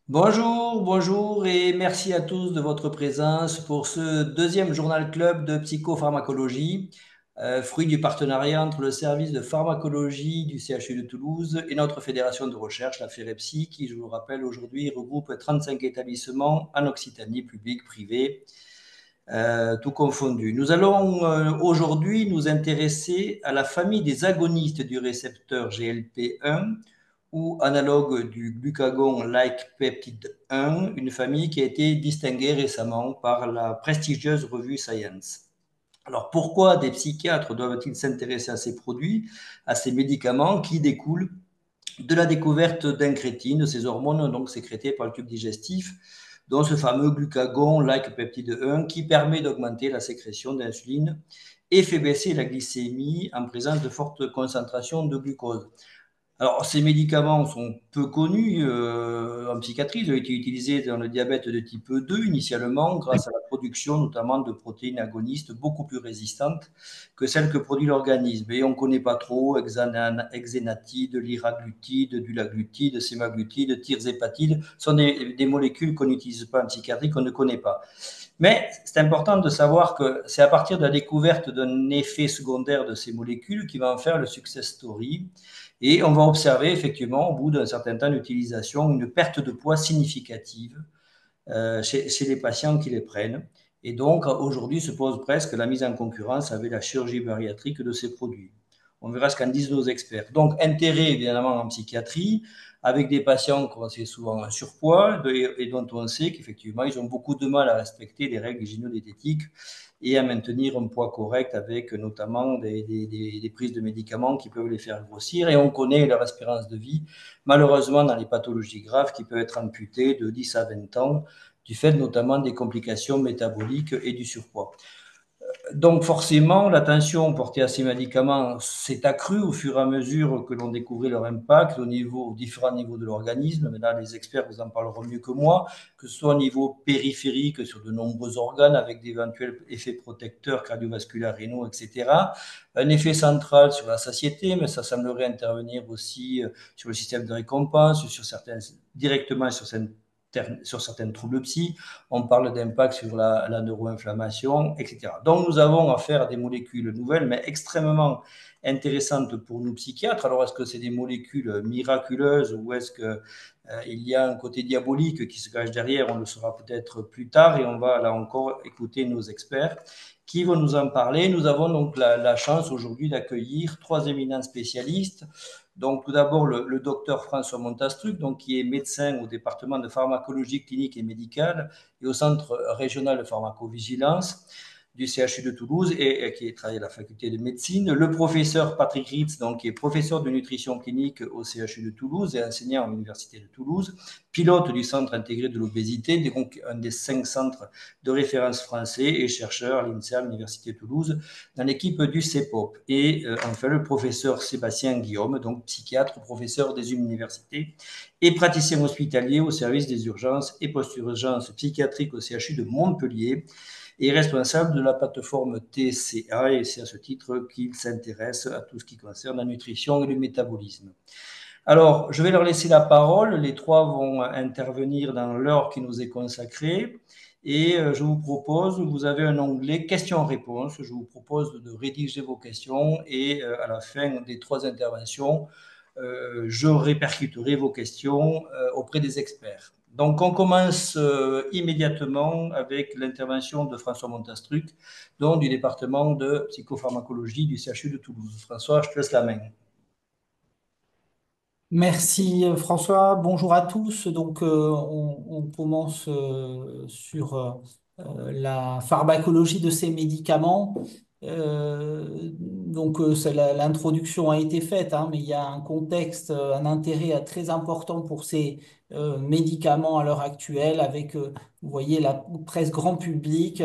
Bonjour, bonjour et merci à tous de votre présence pour ce deuxième journal club de psychopharmacologie, fruit du partenariat entre le service de pharmacologie du CHU de Toulouse et notre fédération de recherche, la FEREPSI, qui, je vous rappelle, aujourd'hui regroupe 35 établissements en Occitanie, publics, privés, tout confondu. Nous allons aujourd'hui nous intéresser à la famille des agonistes du récepteur GLP-1 ou analogue du glucagon-like peptide 1, une famille qui a été distinguée récemment par la prestigieuse revue Science. Alors pourquoi des psychiatres doivent-ils s'intéresser à ces produits, à ces médicaments qui découlent de la découverte d'incrétines, ces hormones donc sécrétées par le tube digestif, dont ce fameux glucagon-like peptide 1 qui permet d'augmenter la sécrétion d'insuline et fait baisser la glycémie en présence de fortes concentrations de glucose. Alors, ces médicaments sont peu connus en psychiatrie. Ils ont été utilisés dans le diabète de type 2 initialement, grâce à la production notamment de protéines agonistes beaucoup plus résistantes que celles que produit l'organisme. Et on ne connaît pas trop exénatide, liraglutide, dulaglutide, sémaglutide, tirzépatide. Ce sont des molécules qu'on n'utilise pas en psychiatrie, qu'on ne connaît pas. Mais c'est important de savoir que c'est à partir de la découverte d'un effet secondaire de ces molécules qui va en faire le success story. Et on va observer effectivement, au bout d'un certain temps d'utilisation, une perte de poids significative chez les patients qui les prennent. Et donc, aujourd'hui, se pose presque la mise en concurrence avec la chirurgie bariatrique de ces produits. On verra ce qu'en disent nos experts. Donc, intérêt évidemment en psychiatrie, avec des patients qui ont souvent un surpoids et dont on sait qu'effectivement, ils ont beaucoup de mal à respecter les règles hygiéno-diététiques et à maintenir un poids correct avec notamment des prises de médicaments qui peuvent les faire grossir. Et on connaît leur espérance de vie, malheureusement, dans les pathologies graves qui peuvent être amputées de 10 à 20 ans, du fait notamment des complications métaboliques et du surpoids. Donc forcément, l'attention portée à ces médicaments s'est accrue au fur et à mesure que l'on découvrait leur impact aux différents niveaux de l'organisme. Mais là, les experts vous en parleront mieux que moi, que ce soit au niveau périphérique sur de nombreux organes avec d'éventuels effets protecteurs cardiovasculaires, rénaux, etc. Un effet central sur la satiété, mais ça semblerait intervenir aussi sur le système de récompense, directement sur certains troubles psy, on parle d'impact sur la neuroinflammation, etc. Donc nous avons affaire à des molécules nouvelles, mais extrêmement intéressantes pour nous psychiatres. Alors est-ce que c'est des molécules miraculeuses ou est-ce qu'il y a un côté diabolique qui se cache derrière? On le saura peut-être plus tard et on va là encore écouter nos experts qui vont nous en parler. Nous avons donc la chance aujourd'hui d'accueillir trois éminents spécialistes. Donc, tout d'abord, le docteur François Montastruc, donc, qui est médecin au département de pharmacologie clinique et médicale et au centre régional de pharmacovigilance du CHU de Toulouse et qui travaille à la faculté de médecine. Le professeur Patrick Ritz, donc, qui est professeur de nutrition clinique au CHU de Toulouse et enseignant à l'université de Toulouse, pilote du centre intégré de l'obésité, donc un des 5 centres de référence français et chercheur à l'INSERM, l'université de Toulouse, dans l'équipe du CEPOP. Et enfin, le professeur Sébastien Guillaume, donc psychiatre, professeur des universités et praticien hospitalier au service des urgences et post-urgences psychiatriques au CHU de Montpellier et responsable de la plateforme TCA. Et c'est à ce titre qu'il s'intéresse à tout ce qui concerne la nutrition et le métabolisme. Alors, je vais leur laisser la parole. Les trois vont intervenir dans l'heure qui nous est consacrée. Et je vous propose, vous avez un onglet questions-réponses. Je vous propose de rédiger vos questions et à la fin des trois interventions, je répercuterai vos questions auprès des experts. Donc, on commence immédiatement avec l'intervention de François Montastruc, donc du département de psychopharmacologie du CHU de Toulouse. François, je te laisse la main. Merci François, bonjour à tous. Donc on commence sur la pharmacologie de ces médicaments. L'introduction a été faite, hein, mais il y a un contexte, un intérêt très important pour ces médicaments à l'heure actuelle, avec, vous voyez, la presse grand public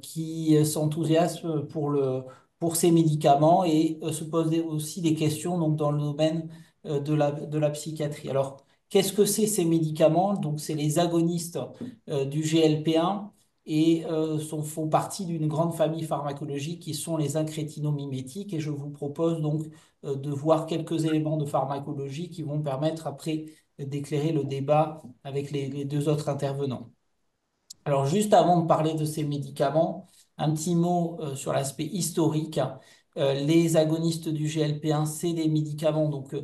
qui s'enthousiasme pour ces médicaments et se pose aussi des questions donc, dans le domaine de la psychiatrie. Alors, qu'est-ce que c'est ces médicaments? Donc, c'est les agonistes du GLP-1 et font partie d'une grande famille pharmacologique qui sont les incrétinomimétiques. Et je vous propose donc de voir quelques éléments de pharmacologie qui vont permettre après d'éclairer le débat avec les deux autres intervenants. Alors, juste avant de parler de ces médicaments, un petit mot sur l'aspect historique. Les agonistes du GLP-1, c'est des médicaments, donc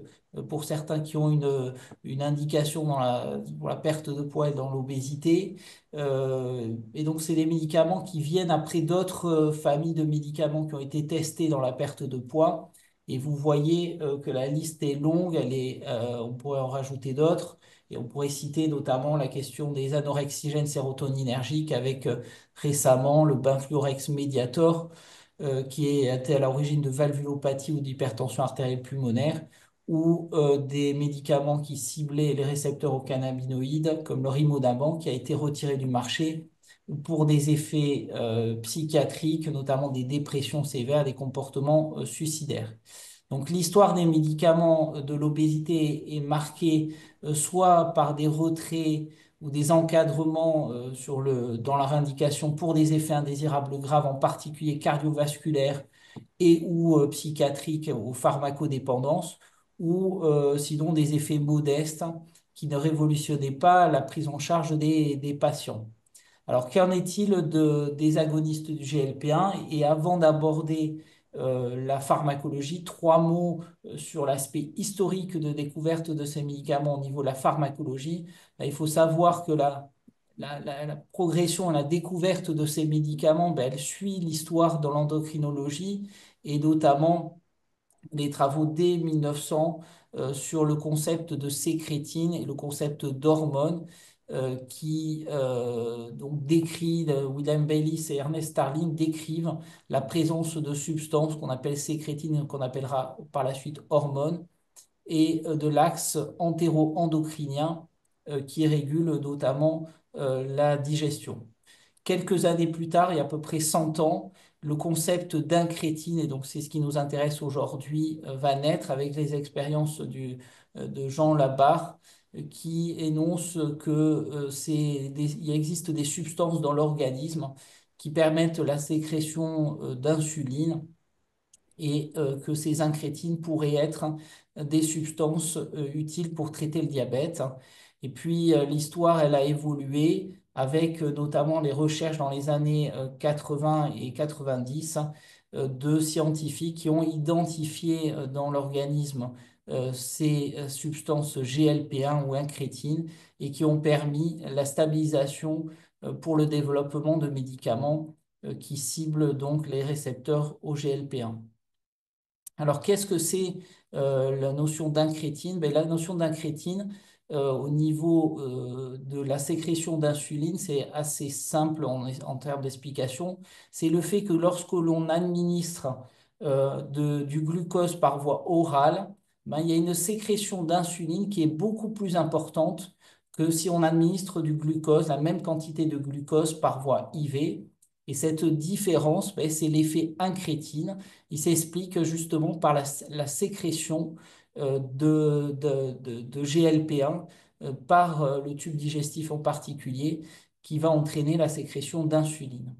pour certains qui ont une indication pour la perte de poids et dans l'obésité. Et donc, c'est des médicaments qui viennent après d'autres familles de médicaments qui ont été testés dans la perte de poids. Et vous voyez que la liste est longue, on pourrait en rajouter d'autres. Et on pourrait citer notamment la question des anorexigènes sérotoninergiques avec récemment le Benfluorex Mediator, qui a été à l'origine de valvulopathie ou d'hypertension artérielle pulmonaire, ou des médicaments qui ciblaient les récepteurs aux cannabinoïdes, comme le Rimodamant, qui a été retiré du marché pour des effets psychiatriques, notamment des dépressions sévères, des comportements suicidaires. Donc l'histoire des médicaments de l'obésité est marquée soit par des retraits ou des encadrements dans leur indication pour des effets indésirables graves, en particulier cardiovasculaires et ou psychiatriques ou pharmacodépendance, ou sinon des effets modestes qui ne révolutionnaient pas la prise en charge des patients. Alors, qu'en est-il des agonistes du GLP-1? Et avant d'aborder la pharmacologie, trois mots sur l'aspect historique de découverte de ces médicaments au niveau de la pharmacologie. Ben, il faut savoir que la progression et la découverte de ces médicaments, ben, elle suit l'histoire dans l'endocrinologie et notamment des travaux dès 1900 sur le concept de sécrétine et le concept d'hormone qui donc William Bayliss et Ernest Starling décrivent la présence de substances qu'on appelle sécrétine, qu'on appellera par la suite hormones, et de l'axe entéro-endocrinien qui régule notamment la digestion. Quelques années plus tard, il y a à peu près 100 ans, le concept d'incrétine, et donc c'est ce qui nous intéresse aujourd'hui, va naître avec les expériences de Jean Labarre, qui énonce que il existe des substances dans l'organisme qui permettent la sécrétion d'insuline et que ces incrétines pourraient être des substances utiles pour traiter le diabète. Et puis l'histoire, elle a évolué avec notamment les recherches dans les années 80 et 90 de scientifiques qui ont identifié dans l'organisme ces substances GLP-1 ou incrétines et qui ont permis la stabilisation pour le développement de médicaments qui ciblent donc les récepteurs au GLP-1. Alors, qu'est-ce que c'est la notion d'incrétine? Ben, la notion d'incrétine, au niveau de la sécrétion d'insuline, c'est assez simple en termes d'explication. C'est le fait que lorsque l'on administre du glucose par voie orale, ben, il y a une sécrétion d'insuline qui est beaucoup plus importante que si on administre du glucose, la même quantité de glucose par voie IV. Et cette différence, ben, c'est l'effet incrétine. Il s'explique justement par la sécrétion de GLP-1 par le tube digestif en particulier, qui va entraîner la sécrétion d'insuline.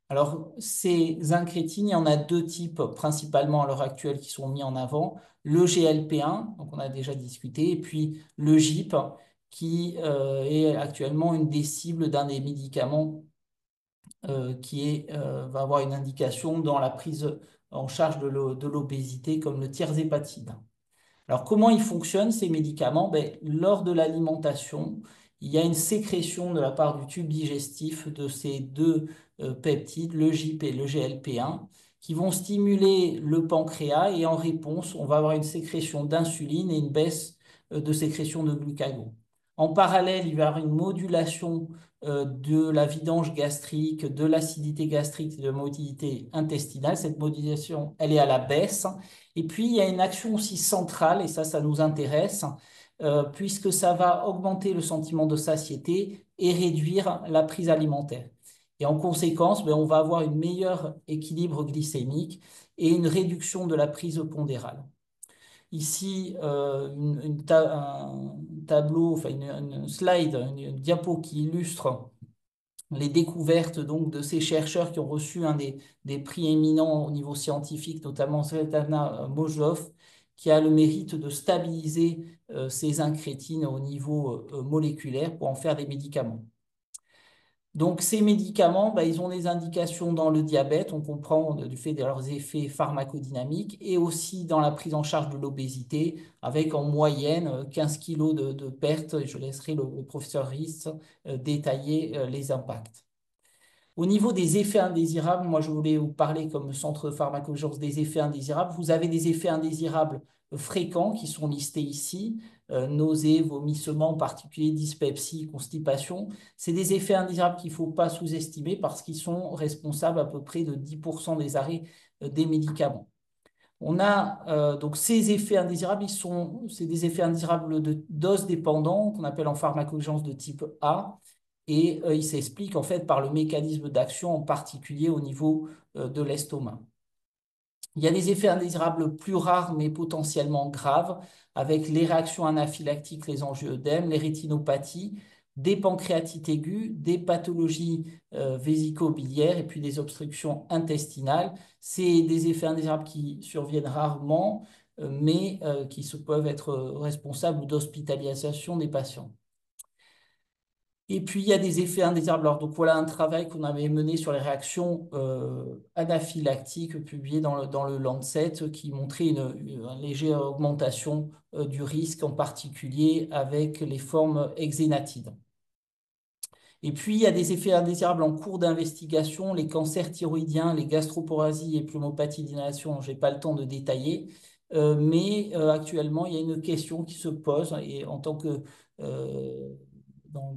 Alors, ces incrétines, il y en a deux types principalement à l'heure actuelle qui sont mis en avant. Le GLP-1, donc on a déjà discuté, et puis le GIP, qui est actuellement une des cibles d'un des médicaments va avoir une indication dans la prise en charge de l'obésité comme le tirzépatide. Alors, comment ils fonctionnent ces médicaments? Ben, lors de l'alimentation, il y a une sécrétion de la part du tube digestif de ces deux peptides, le GIP et le GLP-1, qui vont stimuler le pancréas et en réponse, on va avoir une sécrétion d'insuline et une baisse de sécrétion de glucagon. En parallèle, il va y avoir une modulation de la vidange gastrique, de l'acidité gastrique, de la motilité intestinale. Cette modulation, elle est à la baisse. Et puis, il y a une action aussi centrale, et ça nous intéresse, puisque ça va augmenter le sentiment de satiété et réduire la prise alimentaire. Et en conséquence, ben, on va avoir un meilleur équilibre glycémique et une réduction de la prise pondérale. Ici, un tableau, enfin une slide, une diapo qui illustre les découvertes donc, de ces chercheurs qui ont reçu des prix éminents au niveau scientifique, notamment Svetlana Mojlov, qui a le mérite de stabiliser ces incrétines au niveau moléculaire pour en faire des médicaments. Donc, ces médicaments, bah, ils ont des indications dans le diabète, on comprend du fait de leurs effets pharmacodynamiques, et aussi dans la prise en charge de l'obésité, avec en moyenne 15 kilos de perte. Je laisserai le professeur Rist détailler les impacts. Au niveau des effets indésirables, moi je voulais vous parler comme centre de pharmacovigilance des effets indésirables. Vous avez des effets indésirables fréquents qui sont listés ici, nausées, vomissements, en particulier dyspepsie, constipation. C'est des effets indésirables qu'il ne faut pas sous-estimer parce qu'ils sont responsables à peu près de 10% des arrêts des médicaments. On a donc ces effets indésirables, c'est des effets indésirables de dose dépendants qu'on appelle en pharmacovigilance de type A. Et il s'explique en fait par le mécanisme d'action, en particulier au niveau de l'estomac. Il y a des effets indésirables plus rares mais potentiellement graves, avec les réactions anaphylactiques, les angioëdèmes, les rétinopathies, des pancréatites aiguës, des pathologies vésico-biliaires et puis des obstructions intestinales. C'est des effets indésirables qui surviennent rarement, mais qui peuvent être responsables d'hospitalisation des patients. Et puis, il y a des effets indésirables. Alors, donc, voilà un travail qu'on avait mené sur les réactions anaphylactiques publié dans le Lancet qui montrait une légère augmentation du risque, en particulier avec les formes exénatides. Et puis, il y a des effets indésirables en cours d'investigation, les cancers thyroïdiens, les gastroparasies et pneumopathies d'inhalation, je n'ai pas le temps de détailler. Mais actuellement, il y a une question qui se pose et en tant que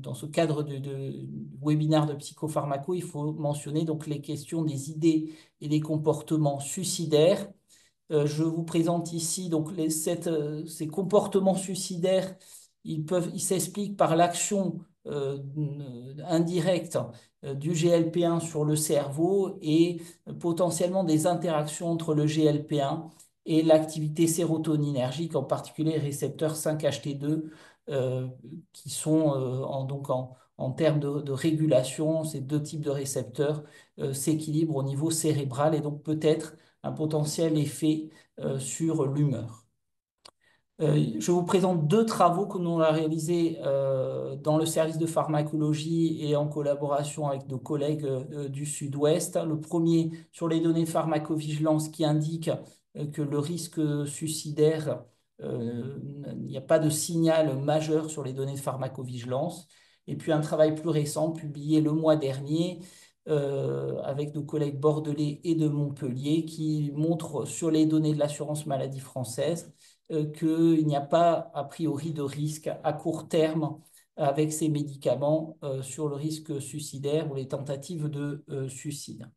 dans ce cadre de webinaire de psychopharmaco, il faut mentionner donc les questions des idées et des comportements suicidaires. Je vous présente ici donc ces comportements suicidaires. Ils s'expliquent par l'action indirecte du GLP-1 sur le cerveau et potentiellement des interactions entre le GLP-1 et l'activité sérotoninergique, en particulier les récepteurs 5-HT2, qui sont en termes de régulation, ces deux types de récepteurs s'équilibrent au niveau cérébral et donc peut-être un potentiel effet sur l'humeur. Je vous présente deux travaux que nous avons réalisés dans le service de pharmacologie et en collaboration avec nos collègues du Sud-Ouest. Le premier sur les données de pharmacovigilance qui indique que le risque suicidaire, il n'y a pas de signal majeur sur les données de pharmacovigilance. Et puis un travail plus récent publié le mois dernier avec nos collègues bordelais et de Montpellier qui montre sur les données de l'assurance maladie française qu'il n'y a pas a priori de risque à court terme avec ces médicaments sur le risque suicidaire ou les tentatives de suicide.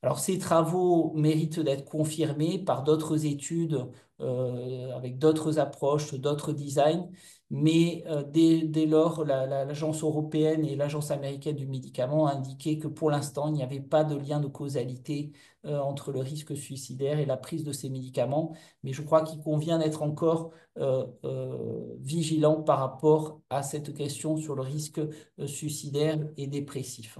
Alors, ces travaux méritent d'être confirmés par d'autres études avec d'autres approches, d'autres designs, mais dès lors, l'Agence européenne et l'Agence américaine du médicament ont indiqué que pour l'instant, il n'y avait pas de lien de causalité entre le risque suicidaire et la prise de ces médicaments, mais je crois qu'il convient d'être encore vigilant par rapport à cette question sur le risque suicidaire et dépressif.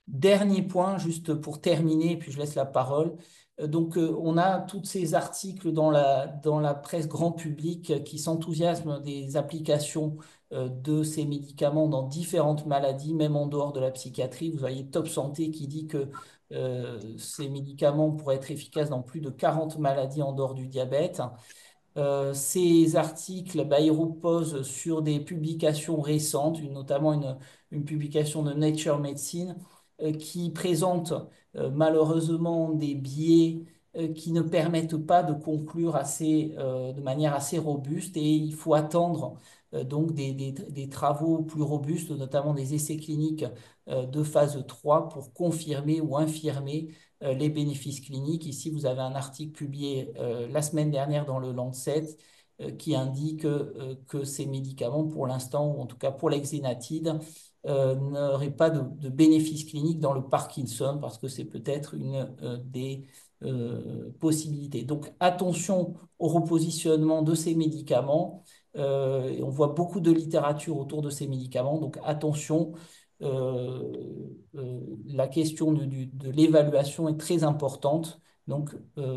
Dernier point, juste pour terminer, puis je laisse la parole. Donc, on a tous ces articles dans la presse grand public qui s'enthousiasment des applications de ces médicaments dans différentes maladies, même en dehors de la psychiatrie. Vous voyez Top Santé qui dit que ces médicaments pourraient être efficaces dans plus de 40 maladies en dehors du diabète. Ces articles, bah, ils reposent sur des publications récentes, notamment une publication de Nature Medicine qui présente malheureusement des biais qui ne permettent pas de conclure de manière assez robuste et il faut attendre donc des travaux plus robustes, notamment des essais cliniques de phase 3 pour confirmer ou infirmer les bénéfices cliniques. Ici, vous avez un article publié la semaine dernière dans le Lancet qui indique que ces médicaments, pour l'instant, ou en tout cas pour l'exénatide, n'auraient pas de bénéfices cliniques dans le Parkinson, parce que c'est peut-être une des possibilités. Donc, attention au repositionnement de ces médicaments. Et on voit beaucoup de littérature autour de ces médicaments, donc attention. La question de l'évaluation est très importante, Donc,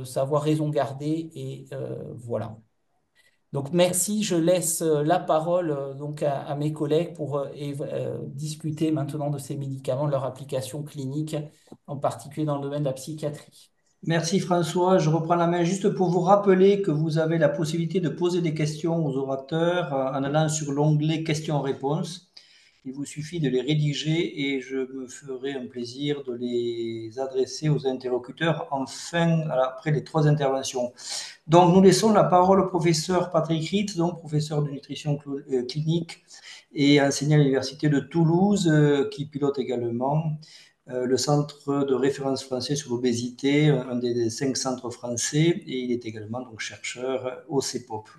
savoir raison garder et voilà. Donc, merci. Je laisse la parole donc à mes collègues pour discuter maintenant de ces médicaments, de leur application clinique, en particulier dans le domaine de la psychiatrie. Merci François. Je reprends la main juste pour vous rappeler que vous avez la possibilité de poser des questions aux orateurs en allant sur l'onglet questions-réponses. Il vous suffit de les rédiger et je me ferai un plaisir de les adresser aux interlocuteurs après les trois interventions. Donc, nous laissons la parole au professeur Patrick Ritz, donc professeur de nutrition clinique et enseignant à l'Université de Toulouse, qui pilote également le centre de référence français sur l'obésité, un des 5 centres français, et il est également donc chercheur au CEPOP.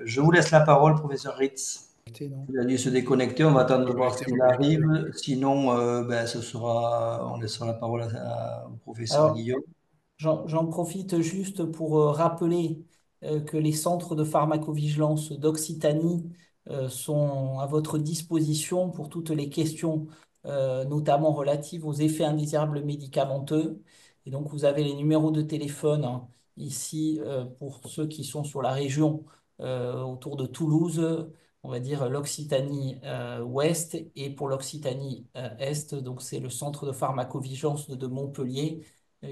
Je vous laisse la parole, professeur Ritz. Non. Il a dû se déconnecter, on va attendre de voir Connecté, s'il arrive. Sinon, on laissera la parole au professeur Alors, Guillaume. j'en profite juste pour rappeler que les centres de pharmacovigilance d'Occitanie sont à votre disposition pour toutes les questions, notamment relatives aux effets indésirables médicamenteux. Et donc, vous avez les numéros de téléphone hein, ici pour ceux qui sont sur la région autour de Toulouse, on va dire l'Occitanie ouest, et pour l'Occitanie est, donc c'est le centre de pharmacovigilance de Montpellier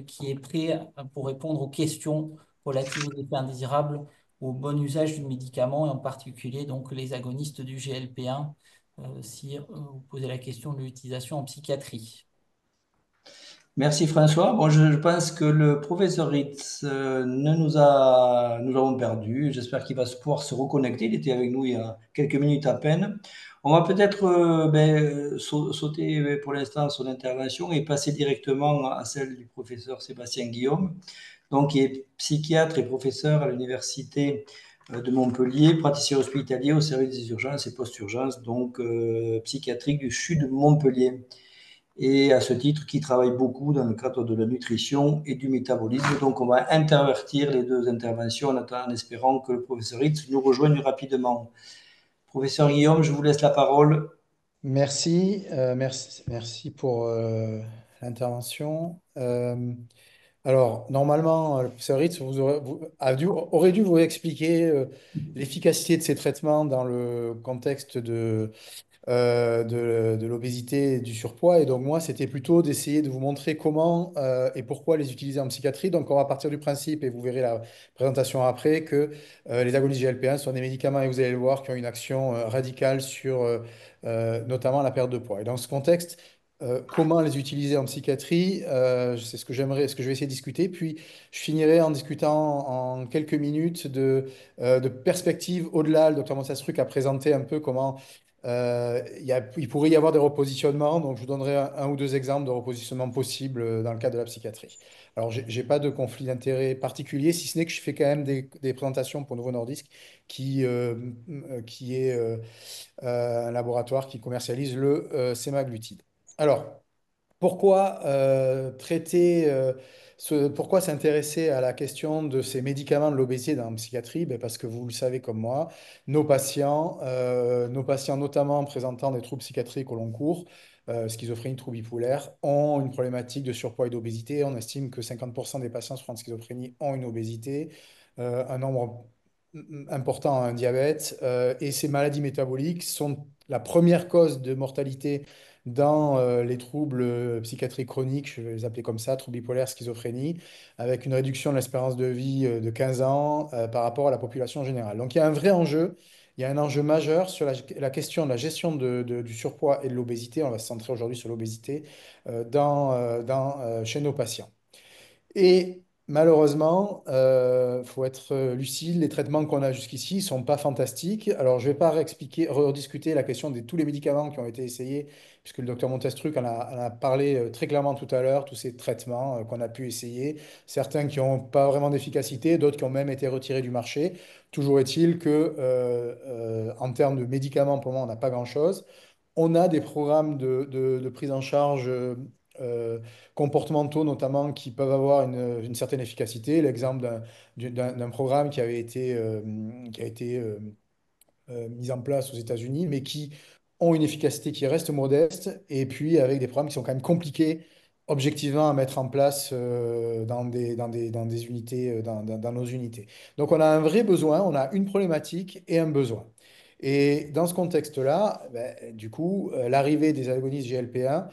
qui est prêt pour répondre aux questions relatives aux effets indésirables, au bon usage du médicament, et en particulier donc les agonistes du GLP-1, si vous posez la question de l'utilisation en psychiatrie. Merci François. Bon, je pense que le professeur Ritz nous l'avons perdu. J'espère qu'il va pouvoir se reconnecter. Il était avec nous il y a quelques minutes à peine. On va peut-être sauter pour l'instant son intervention et passer directement à celle du professeur Sébastien Guillaume, donc qui est psychiatre et professeur à l'université de Montpellier, praticien hospitalier au service des urgences et post-urgences, donc psychiatrique du CHU de Montpellier, et à ce titre qui travaille beaucoup dans le cadre de la nutrition et du métabolisme. Donc on va intervertir les deux interventions en espérant que le professeur Ritz nous rejoigne rapidement. Professeur Guillaume, je vous laisse la parole. Merci pour l'intervention. Alors, normalement, le professeur Ritz aurait dû vous expliquer l'efficacité de ces traitements dans le contexte de l'obésité et du surpoids. Et donc, moi, c'était plutôt d'essayer de vous montrer comment et pourquoi les utiliser en psychiatrie. Donc, on va partir du principe, et vous verrez la présentation après, que les agonistes GLP-1 sont des médicaments, et vous allez le voir, qui ont une action radicale sur notamment la perte de poids. Et dans ce contexte, comment les utiliser en psychiatrie, c'est ce que je vais essayer de discuter. Puis, je finirai en discutant en quelques minutes de perspectives au-delà. Le docteur Monsastruc a présenté un peu comment il pourrait y avoir des repositionnements, donc je vous donnerai un ou deux exemples de repositionnements possibles dans le cadre de la psychiatrie. Alors, j'ai pas de conflit d'intérêt particulier, si ce n'est que je fais quand même des présentations pour Novo Nordisk, qui est un laboratoire qui commercialise le semaglutide. Alors, pourquoi pourquoi s'intéresser à la question de ces médicaments de l'obésité dans la psychiatrie? Ben, parce que vous le savez comme moi, nos patients notamment présentant des troubles psychiatriques au long cours, schizophrénie, troubles bipolaires, ont une problématique de surpoids et d'obésité. On estime que 50% des patients souffrant de schizophrénie ont une obésité, un nombre important a un diabète, et ces maladies métaboliques sont la première cause de mortalité dans les troubles psychiatriques chroniques, je vais les appeler comme ça, troubles bipolaires, schizophrénie, avec une réduction de l'espérance de vie de 15 ans par rapport à la population générale. Donc il y a un vrai enjeu, il y a un enjeu majeur sur la question de la gestion du surpoids et de l'obésité. On va se centrer aujourd'hui sur l'obésité chez nos patients. Et malheureusement, il faut être lucide, les traitements qu'on a jusqu'ici ne sont pas fantastiques. Alors, je ne vais pas rediscuter la question de tous les médicaments qui ont été essayés, puisque le docteur Montestruc en a parlé très clairement tout à l'heure, tous ces traitements qu'on a pu essayer, certains qui n'ont pas vraiment d'efficacité, d'autres qui ont même été retirés du marché. Toujours est-il que, en termes de médicaments, pour le moment, on n'a pas grand-chose. On a des programmes de prise en charge euh, comportementaux, notamment, qui peuvent avoir une certaine efficacité. L'exemple d'un programme qui a été mis en place aux États-Unis, mais qui ont une efficacité qui reste modeste, et puis avec des programmes qui sont quand même compliqués objectivement à mettre en place dans des unités, dans nos unités. Donc on a un vrai besoin, on a une problématique et un besoin. Et dans ce contexte-là, ben, du coup, l'arrivée des agonistes GLP-1,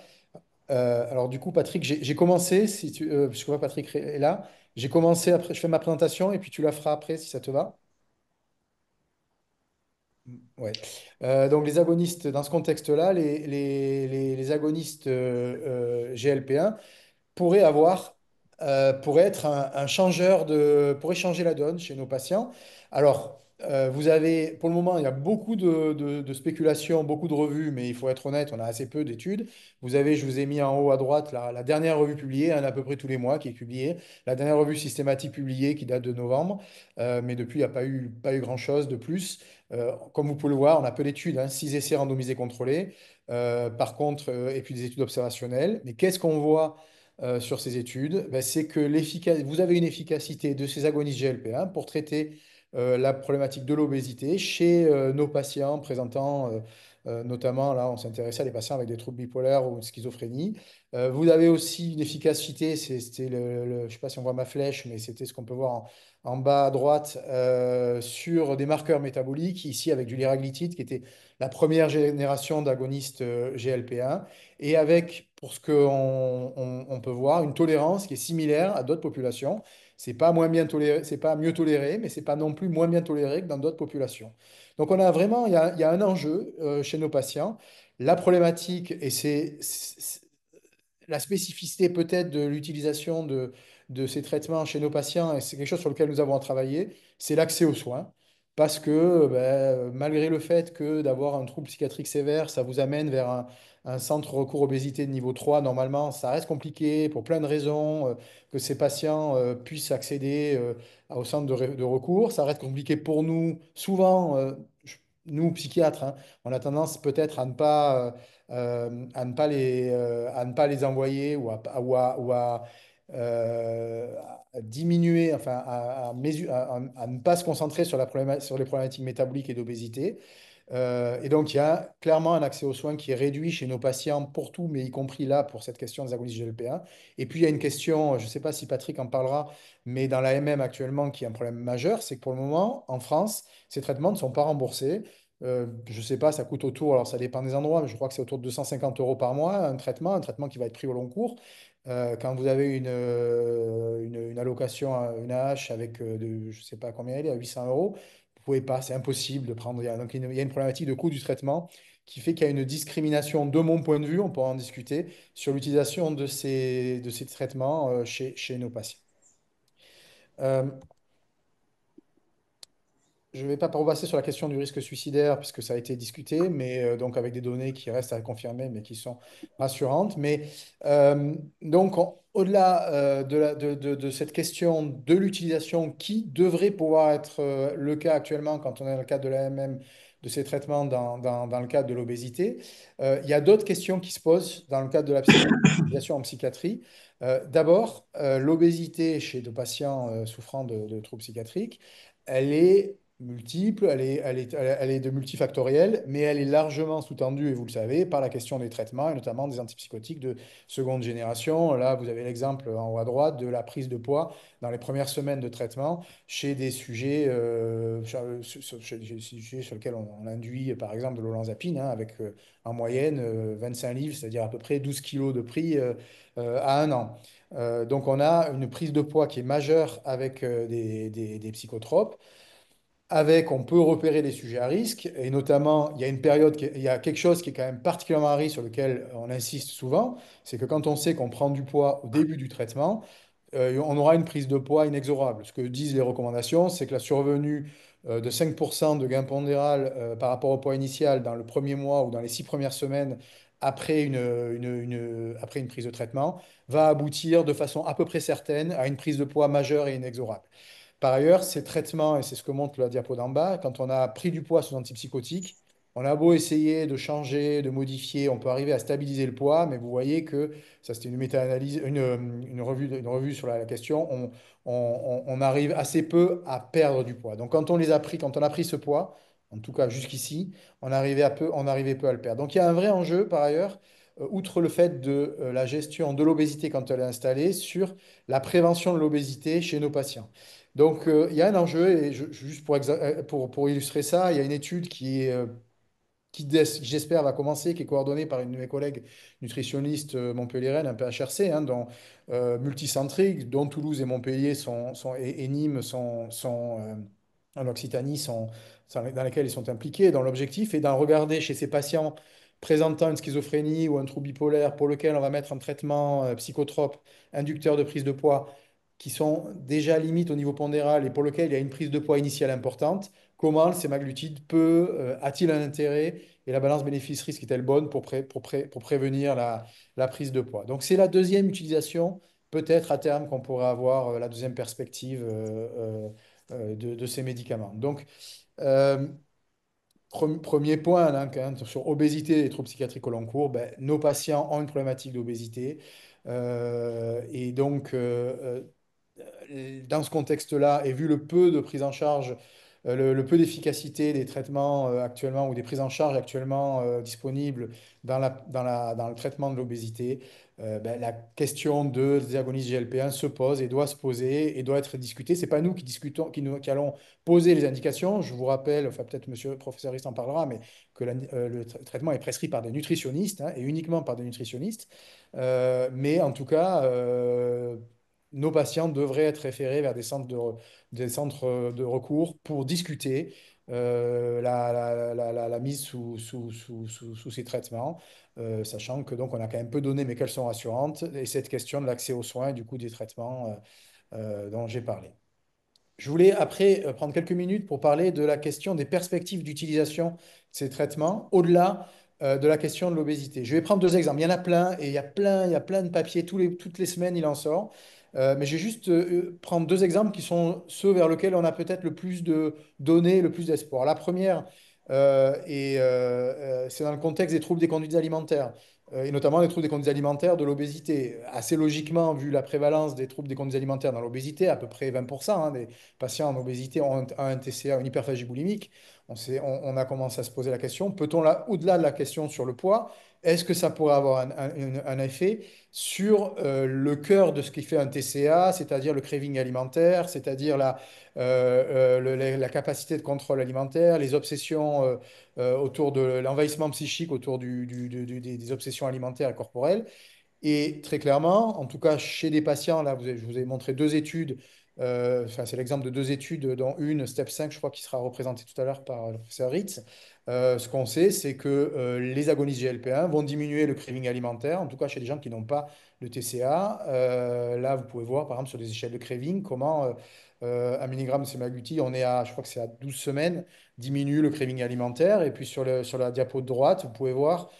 alors du coup, Patrick, j'ai commencé, si tu, je vois Patrick est là, j'ai commencé après, je fais ma présentation et puis tu la feras après si ça te va. Ouais. Donc les agonistes, dans ce contexte-là, les agonistes GLP-1 pourrait avoir, pourrait être un changeur pourrait changer la donne chez nos patients. Alors, vous avez, pour le moment, il y a beaucoup de spéculations, beaucoup de revues, mais il faut être honnête, on a assez peu d'études. Vous avez, je vous ai mis en haut à droite la dernière revue publiée, à peu près tous les mois qui est publiée, la dernière revue systématique publiée qui date de novembre, mais depuis, il n'y a pas eu grand-chose de plus. Comme vous pouvez le voir, on a peu d'études, hein, 6 essais randomisés contrôlés. Par contre, et puis des études observationnelles. Mais qu'est-ce qu'on voit sur ces études? Ben, c'est que vous avez une efficacité de ces agonistes GLP-1 pour traiter la problématique de l'obésité chez nos patients présentant notamment, là, on s'intéressait à des patients avec des troubles bipolaires ou de schizophrénie. Vous avez aussi une efficacité, c'était je ne sais pas si on voit ma flèche, mais c'était ce qu'on peut voir en bas à droite sur des marqueurs métaboliques, ici avec du liraglutide, qui était la première génération d'agonistes GLP-1 et avec, pour ce qu'on on peut voir, une tolérance qui est similaire à d'autres populations. C'est pas moins bien toléré, c'est pas mieux toléré, mais c'est pas non plus moins bien toléré que dans d'autres populations. Donc on a vraiment, il y a un enjeu chez nos patients. La problématique, et la spécificité peut-être de l'utilisation de ces traitements chez nos patients, et c'est quelque chose sur lequel nous avons travaillé, c'est l'accès aux soins. Parce que malgré le fait que d'avoir un trouble psychiatrique sévère, ça vous amène vers un centre recours obésité de niveau 3, normalement, ça reste compliqué pour plein de raisons, que ces patients puissent accéder au centre de recours. Ça reste compliqué pour nous, souvent, nous, psychiatres, hein, on a tendance peut-être à ne pas les envoyer à diminuer, enfin à ne pas se concentrer sur sur les problématiques métaboliques et d'obésité. Et donc, il y a clairement un accès aux soins qui est réduit chez nos patients pour tout, mais y compris là pour cette question des agonistes GLP-1. Et puis, il y a une question, je ne sais pas si Patrick en parlera, mais dans la l'AMM actuellement, qui est un problème majeur, c'est que pour le moment, en France, ces traitements ne sont pas remboursés. Je ne sais pas, ça coûte autour, alors ça dépend des endroits, mais je crois que c'est autour de 250 euros par mois, un traitement qui va être pris au long cours. Quand vous avez une allocation, une AH avec, je ne sais pas combien elle est, à 800 euros, vous pouvez pas, c'est impossible de prendre. Donc, il y a une problématique de coût du traitement qui fait qu'il y a une discrimination, de mon point de vue, on pourra en discuter, sur l'utilisation de ces traitements chez nos patients. Euh, Je ne vais pas repasser sur la question du risque suicidaire puisque ça a été discuté, mais donc avec des données qui restent à confirmer, mais qui sont rassurantes. Mais donc, au-delà de cette question de l'utilisation qui devrait pouvoir être le cas actuellement quand on est dans le cadre de l'AMM, de ces traitements dans le cadre de l'obésité, il y a d'autres questions qui se posent dans le cadre de la l'utilisation en psychiatrie. D'abord, l'obésité chez des patients souffrant de troubles psychiatriques, elle est multiple, elle est de multifactoriel, mais elle est largement sous-tendue, et vous le savez, par la question des traitements, et notamment des antipsychotiques de seconde génération. Là, vous avez l'exemple en haut à droite de la prise de poids dans les premières semaines de traitement chez des sujets, des sujets sur lesquels on induit, par exemple, de l'olanzapine, hein, avec en moyenne 25 livres, c'est-à-dire à peu près 12 kilos de prix à un an. Donc on a une prise de poids qui est majeure avec des psychotropes avec, on peut repérer des sujets à risque, et notamment, il y a une période, il y a quelque chose qui est quand même particulièrement à risque, sur lequel on insiste souvent, c'est que quand on sait qu'on prend du poids au début du traitement, on aura une prise de poids inexorable. Ce que disent les recommandations, c'est que la survenue de 5% de gain pondéral par rapport au poids initial dans le premier mois ou dans les 6 premières semaines après après une prise de traitement va aboutir de façon à peu près certaine à une prise de poids majeure et inexorable. Par ailleurs, ces traitements, et c'est ce que montre la diapo d'en bas, quand on a pris du poids sous antipsychotique, on a beau essayer de changer, de modifier, on peut arriver à stabiliser le poids, mais vous voyez que, ça c'était une méta-analyse, une revue sur la question, on arrive assez peu à perdre du poids. Donc quand on les a pris, quand on a pris ce poids, en tout cas jusqu'ici, on arrivait peu à le perdre. Donc il y a un vrai enjeu par ailleurs outre le fait de la gestion de l'obésité quand elle est installée, sur la prévention de l'obésité chez nos patients. Donc, il y a un enjeu, et juste pour illustrer ça, il y a une étude j'espère, va commencer, qui est coordonnée par une de mes collègues nutritionnistes montpelliéraine, un peu HRC, hein, multicentrique, dont Toulouse et Montpellier et Nîmes en Occitanie dans lesquels ils sont impliqués, dont l'objectif est d'en regarder chez ces patients présentant une schizophrénie ou un trouble bipolaire pour lequel on va mettre un traitement psychotrope inducteur de prise de poids qui sont déjà limites au niveau pondéral et pour lequel il y a une prise de poids initiale importante, comment le sémaglutide a-t-il un intérêt et la balance bénéfice-risque est-elle bonne pour prévenir la prise de poids. Donc c'est la deuxième utilisation, peut-être à terme qu'on pourrait avoir la deuxième perspective de ces médicaments. Donc, euh, premier point là, quand même, sur obésité et troubles psychiatriques au long cours, ben, nos patients ont une problématique d'obésité. Et donc, dans ce contexte-là, et vu le peu de prise en charge, le peu d'efficacité des traitements actuellement ou des prises en charge actuellement disponibles dans le traitement de l'obésité, ben, la question des agonistes GLP-1 se pose et doit se poser et doit être discutée. C'est pas nous qui discutons, qui allons poser les indications. Je vous rappelle, enfin peut-être Monsieur le professeur Rist en parlera, mais que le traitement est prescrit par des nutritionnistes hein, et uniquement par des nutritionnistes. Mais en tout cas, nos patients devraient être référés vers des centres de recours pour discuter la mise sous ces traitements, sachant que donc on a quand même peu de données, mais qu'elles sont rassurantes, et cette question de l'accès aux soins et du coût des traitements dont j'ai parlé. Je voulais après prendre quelques minutes pour parler de la question des perspectives d'utilisation de ces traitements au-delà de la question de l'obésité. Je vais prendre deux exemples. Il y en a plein et il y a plein de papiers. Toutes les semaines, il en sort. Mais je vais juste prendre deux exemples qui sont ceux vers lesquels on a peut-être le plus de données, le plus d'espoir. La première, c'est dans le contexte des troubles des conduites alimentaires et notamment les troubles des conduites alimentaires de l'obésité. Assez logiquement, vu la prévalence des troubles des conduites alimentaires dans l'obésité, à peu près 20% hein, des patients en obésité ont un TCA, une hyperphagie boulimique. On a commencé à se poser la question, peut-on, au-delà de la question sur le poids, est-ce que ça pourrait avoir un effet sur le cœur de ce qui fait un TCA, c'est-à-dire le craving alimentaire, c'est-à-dire la capacité de contrôle alimentaire, les obsessions autour de l'envahissement psychique, autour des obsessions alimentaires et corporelles. Et très clairement, en tout cas chez des patients, là, je vous ai montré deux études, enfin, c'est l'exemple de deux études, dont une, STEP 5, je crois, qui sera représentée tout à l'heure par le professeur Ritz. Ce qu'on sait, c'est que les agonistes GLP-1 vont diminuer le craving alimentaire, en tout cas chez des gens qui n'ont pas le TCA. Là, vous pouvez voir, par exemple, sur des échelles de craving, comment un milligramme de semaglutide, je crois que c'est à 12 semaines, diminue le craving alimentaire. Et puis sur la diapo de droite, vous pouvez voir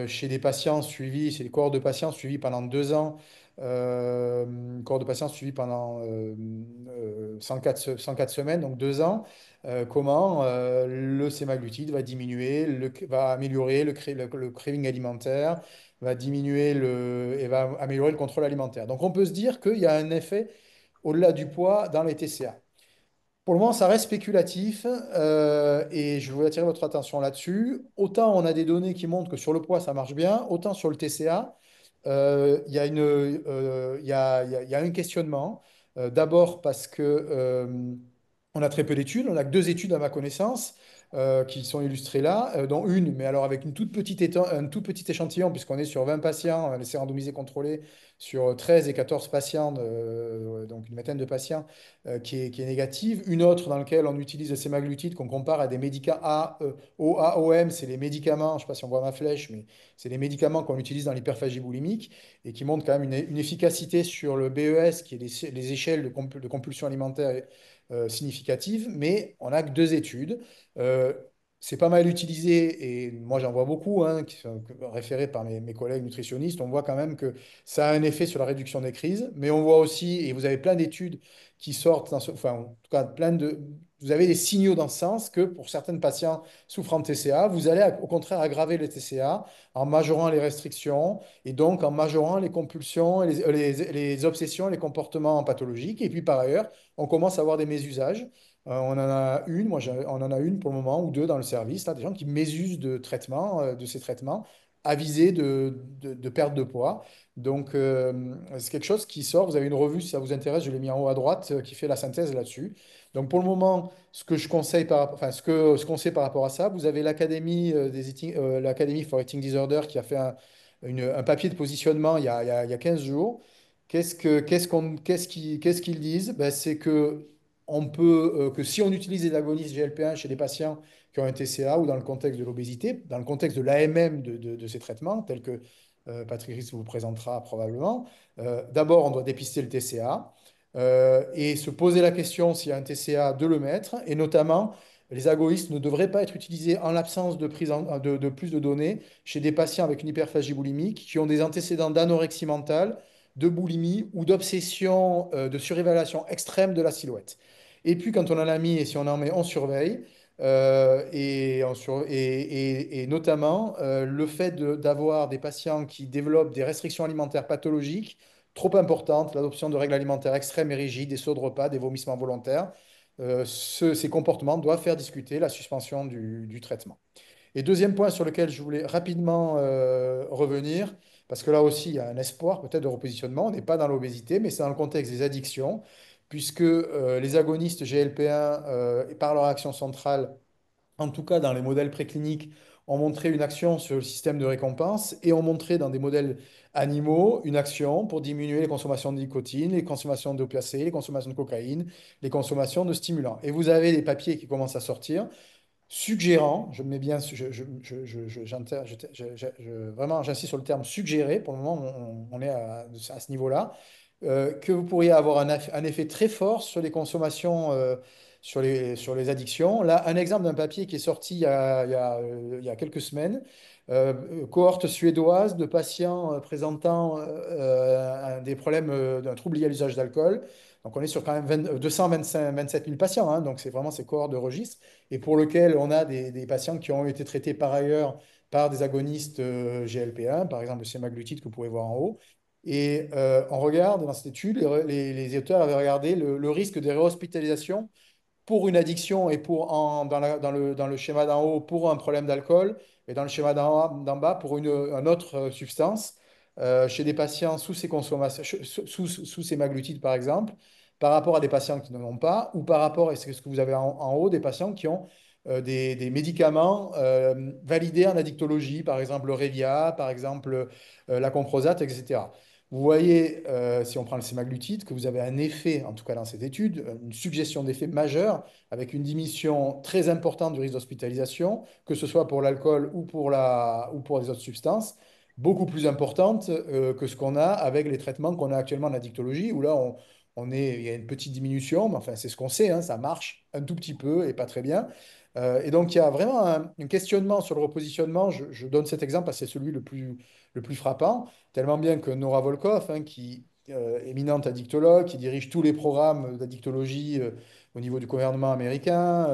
chez des patients suivis, c'est des cohortes de patients suivis pendant 2 ans, cohorte de patients suivis pendant 104 semaines, donc 2 ans, comment le sémaglutide va diminuer, va améliorer le craving alimentaire, va diminuer et va améliorer le contrôle alimentaire. Donc on peut se dire qu'il y a un effet au-delà du poids dans les TCA. Pour le moment, ça reste spéculatif et je voulais attirer votre attention là-dessus. Autant on a des données qui montrent que sur le poids, ça marche bien, autant sur le TCA, il y a un questionnement. D'abord parce que on a très peu d'études, on n'a que deux études à ma connaissance qui sont illustrées là, dont une, mais alors avec un tout petit échantillon, puisqu'on est sur 20 patients, laissés randomisés contrôlés, sur 13 et 14 patients, donc une vingtaine de patients, qui est négative. Une autre dans laquelle on utilise le sémaglutide qu'on compare à des médicaments OAOM, c'est les médicaments, je ne sais pas si on voit ma flèche, mais c'est les médicaments qu'on utilise dans l'hyperphagie boulimique et qui montrent quand même une efficacité sur le BES, qui est les échelles de compulsion alimentaire significatives, mais on n'a que deux études. Euh, c'est pas mal utilisé et moi j'en vois beaucoup hein, qui sont référés par mes collègues nutritionnistes. On voit quand même que ça a un effet sur la réduction des crises, mais on voit aussi, et vous avez plein d'études qui sortent, enfin en tout cas vous avez des signaux dans ce sens que pour certains patients souffrant de TCA, vous allez au contraire aggraver le TCA en majorant les restrictions et donc en majorant les compulsions, et les obsessions, les comportements pathologiques. Et puis par ailleurs, on commence à avoir des mésusages. On en a on en a une pour le moment ou deux dans le service, là, des gens qui mésusent de ces traitements avisés de perte de poids. Donc, c'est quelque chose qui sort. Vous avez une revue, si ça vous intéresse, je l'ai mis en haut à droite, qui fait la synthèse là-dessus. Donc, pour le moment, ce que je conseille enfin, ce qu'on sait par rapport à ça, vous avez l'Académie l'Academy for Eating Disorder qui a fait un papier de positionnement il y a 15 jours. Qu'est-ce qu'ils disent? Ben, c'est que que si on utilise des agonistes GLP-1 chez des patients qui ont un TCA ou dans le contexte de l'obésité, dans le contexte de l'AMM de ces traitements, tels que Patrick Ries vous présentera probablement, d'abord, on doit dépister le TCA et se poser la question s'il y a un TCA de le mettre, et notamment, les agonistes ne devraient pas être utilisés en l'absence de de plus de données chez des patients avec une hyperphagie boulimique qui ont des antécédents d'anorexie mentale, de boulimie ou d'obsession de surévaluation extrême de la silhouette. Et puis, quand on en a mis et si on en met, on surveille. Et notamment le fait d'avoir des patients qui développent des restrictions alimentaires pathologiques trop importantes, l'adoption de règles alimentaires extrêmes et rigides, des sauts de repas, des vomissements volontaires, ces comportements doivent faire discuter la suspension du traitement. Et deuxième point sur lequel je voulais rapidement revenir, parce que là aussi, il y a un espoir peut-être de repositionnement. On n'est pas dans l'obésité, mais c'est dans le contexte des addictions, puisque les agonistes GLP-1, par leur action centrale, en tout cas dans les modèles précliniques, ont montré une action sur le système de récompense et ont montré dans des modèles animaux une action pour diminuer les consommations de nicotine, les consommations d'opiacés, les consommations de cocaïne, les consommations de stimulants. Et vous avez des papiers qui commencent à sortir suggérant, je mets bien, vraiment, j'insiste sur le terme suggéré, pour le moment, on est à ce niveau-là, que vous pourriez avoir un effet très fort sur les consommations, sur les addictions. Là, un exemple d'un papier qui est sorti il y a quelques semaines, cohorte suédoise de patients présentant des problèmes d'un trouble lié à l'usage d'alcool. Donc, on est sur quand même 27 000 patients, hein, donc c'est vraiment ces cohortes de registre et pour lequel on a des patients qui ont été traités par ailleurs par des agonistes GLP-1, par exemple le semaglutide que vous pouvez voir en haut. Et on regarde dans cette étude, les auteurs avaient regardé le risque de réhospitalisation pour une addiction et dans le schéma d'en haut pour un problème d'alcool et dans le schéma d'en bas pour une autre substance chez des patients sous ces consommations, sous ces maglutides par exemple, par rapport à des patients qui n'en ont pas ou par rapport, et c'est ce que vous avez en haut, des patients qui ont des médicaments validés en addictologie, par exemple le Revia, par exemple la Comprosate, etc. Vous voyez, si on prend le sémaglutide, que vous avez un effet, en tout cas dans cette étude, une suggestion d'effet majeur, avec une diminution très importante du risque d'hospitalisation, que ce soit pour l'alcool ou pour les autres substances, beaucoup plus importante que ce qu'on a avec les traitements qu'on a actuellement en addictologie, où là, il y a une petite diminution, mais enfin, c'est ce qu'on sait, hein, ça marche un tout petit peu et pas très bien. Et donc, il y a vraiment un questionnement sur le repositionnement. Je donne cet exemple parce que c'est celui le plus frappant. Tellement bien que Nora Volkoff, hein, qui éminente addictologue, qui dirige tous les programmes d'addictologie au niveau du gouvernement américain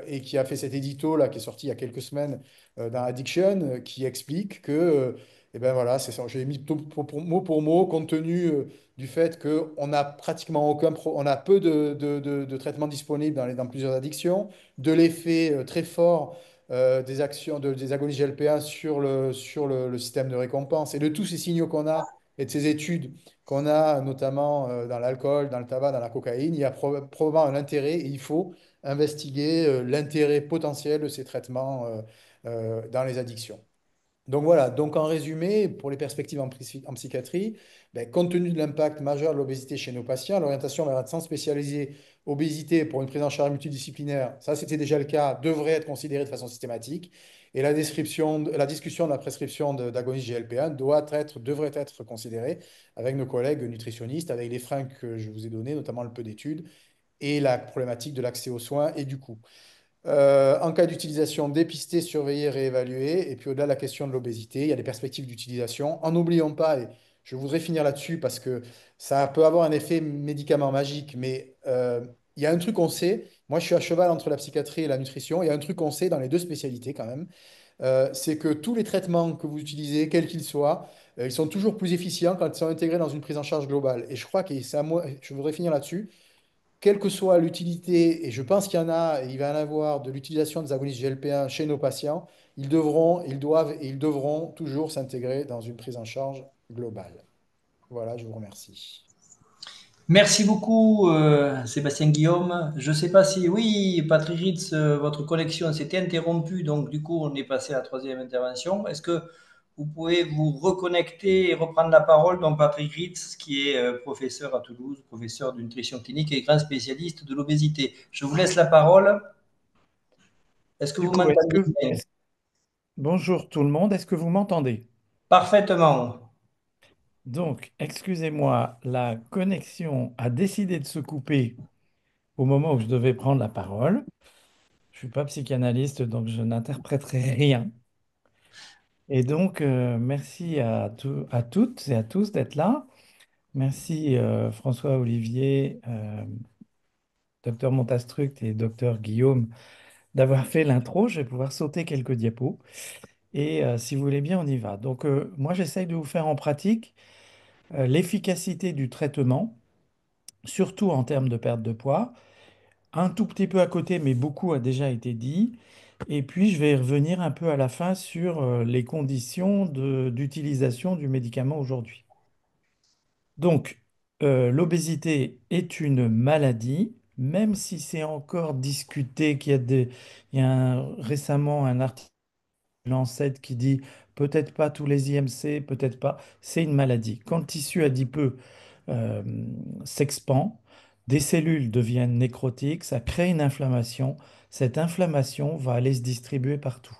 et qui a fait cet édito là qui est sorti il y a quelques semaines dans Addiction, qui explique que, eh ben voilà, c'est ça. J'ai mis tout mot pour mot, compte tenu du fait qu'on a pratiquement on a peu de traitements disponibles dans plusieurs addictions, de l'effet très fort des actions des agonistes GLP-1 sur le système de récompense et de tous ces signaux qu'on a et de ces études qu'on a notamment dans l'alcool, dans le tabac, dans la cocaïne, il y a probablement un intérêt et il faut investiguer l'intérêt potentiel de ces traitements dans les addictions. Donc voilà, donc en résumé, pour les perspectives en psychiatrie, ben, compte tenu de l'impact majeur de l'obésité chez nos patients, l'orientation vers un centre spécialisé obésité pour une prise en charge multidisciplinaire, ça c'était déjà le cas, devrait être considéré de façon systématique. Et la discussion de la prescription d'agonistes GLP-1 devrait être considérée avec nos collègues nutritionnistes, avec les freins que je vous ai donnés, notamment le peu d'études, et la problématique de l'accès aux soins et du coût. En cas d'utilisation, dépister, surveiller, réévaluer. Et puis au-delà de la question de l'obésité, il y a des perspectives d'utilisation. En n'oublions pas, et je voudrais finir là-dessus parce que ça peut avoir un effet médicament magique, mais il y a un truc qu'on sait. Moi, je suis à cheval entre la psychiatrie et la nutrition. Il y a un truc qu'on sait dans les deux spécialités quand même. C'est que tous les traitements que vous utilisez, quels qu'ils soient, ils sont toujours plus efficients quand ils sont intégrés dans une prise en charge globale. Et je crois que c'est à moi, je voudrais finir là-dessus quelle que soit l'utilité, et je pense qu'il y en a, et il va y en avoir, de l'utilisation des agonistes GLP-1 chez nos patients, ils doivent et ils devront toujours s'intégrer dans une prise en charge globale. Voilà, je vous remercie. Merci beaucoup, Sébastien Guillaume. Je ne sais pas si, oui, Patrick Ritz, votre connexion s'était interrompue, donc du coup, on est passé à la troisième intervention. Est-ce que vous pouvez vous reconnecter et reprendre la parole? Donc, Patrick Ritz, qui est professeur à Toulouse, professeur de nutrition clinique et grand spécialiste de l'obésité. Je vous laisse la parole. Est-ce que Du vous coup, m'entendez bien? bonjour tout le monde, est-ce que vous m'entendez? Parfaitement. Donc, excusez-moi, la connexion a décidé de se couper au moment où je devais prendre la parole. Je ne suis pas psychanalyste, donc je n'interpréterai rien. Et donc, merci à toutes et à tous d'être là. Merci François Olivier, docteur Montastruc et docteur Guillaume d'avoir fait l'intro. Je vais pouvoir sauter quelques diapos. Et si vous voulez bien, on y va. Donc, moi, j'essaye de vous faire en pratique l'efficacité du traitement, surtout en termes de perte de poids. Un tout petit peu à côté, mais beaucoup a déjà été dit. Et puis, je vais revenir un peu à la fin sur les conditions d'utilisation du médicament aujourd'hui. Donc, l'obésité est une maladie, même si c'est encore discuté, il y a récemment un article Lancet qui dit peut-être pas tous les IMC, peut-être pas, c'est une maladie. Quand le tissu adipeux euh, s'expand, des cellules deviennent nécrotiques, ça crée une inflammation. Cette inflammation va aller se distribuer partout.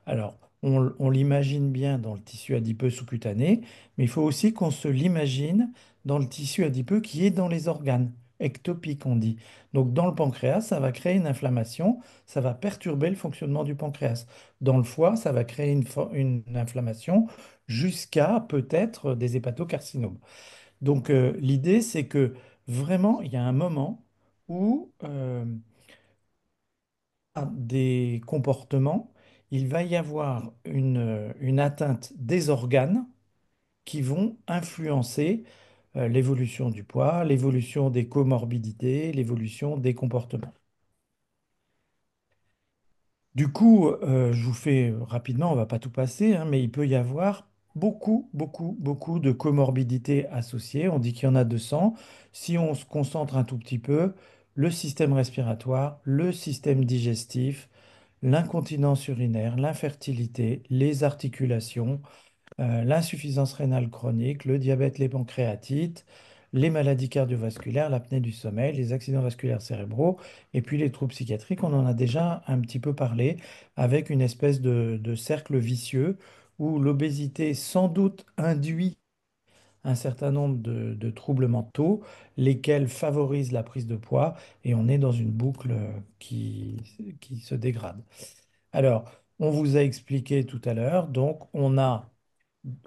Alors, on l'imagine bien dans le tissu adipeux sous-cutané, mais il faut aussi qu'on se l'imagine dans le tissu adipeux qui est dans les organes, ectopique on dit. Donc dans le pancréas, ça va créer une inflammation, ça va perturber le fonctionnement du pancréas. Dans le foie, ça va créer une inflammation jusqu'à peut-être des hépatocarcinomes. Donc l'idée, c'est que vraiment, il y a un moment où des comportements, il va y avoir une atteinte des organes qui vont influencer l'évolution du poids, l'évolution des comorbidités, l'évolution des comportements. Du coup, je vous fais rapidement, on va pas tout passer, hein, mais il peut y avoir beaucoup de comorbidités associées. On dit qu'il y en a 200. Si on se concentre un tout petit peu, le système respiratoire, le système digestif, l'incontinence urinaire, l'infertilité, les articulations, l'insuffisance rénale chronique, le diabète, les pancréatites, les maladies cardiovasculaires, l'apnée du sommeil, les accidents vasculaires cérébraux, et puis les troubles psychiatriques. On en a déjà un petit peu parlé, avec une espèce de cercle vicieux où l'obésité sans doute induit un certain nombre de troubles mentaux, lesquels favorisent la prise de poids, et on est dans une boucle qui se dégrade. Alors, on vous a expliqué tout à l'heure, donc on a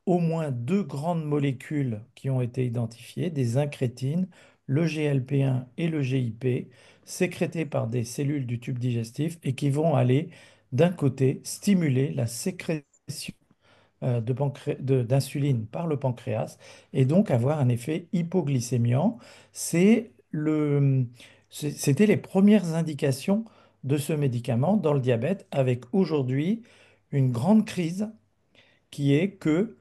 au moins deux grandes molécules qui ont été identifiées, des incrétines, le GLP-1 et le GIP, sécrétées par des cellules du tube digestif et qui vont aller, d'un côté, stimuler la sécrétion d'insuline par le pancréas et donc avoir un effet hypoglycémiant. C'est C'était les premières indications de ce médicament dans le diabète, avec aujourd'hui une grande crise qui est que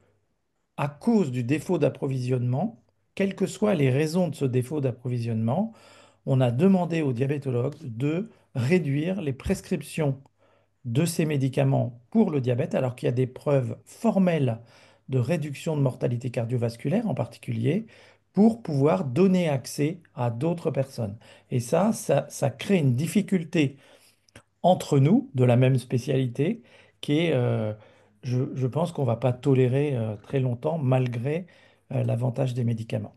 à cause du défaut d'approvisionnement, quelles que soient les raisons de ce défaut d'approvisionnement, on a demandé aux diabétologues de réduire les prescriptions de ces médicaments pour le diabète, alors qu'il y a des preuves formelles de réduction de mortalité cardiovasculaire en particulier, pour pouvoir donner accès à d'autres personnes. Et ça crée une difficulté entre nous de la même spécialité qui est, je pense qu'on ne va pas tolérer très longtemps malgré l'avantage des médicaments.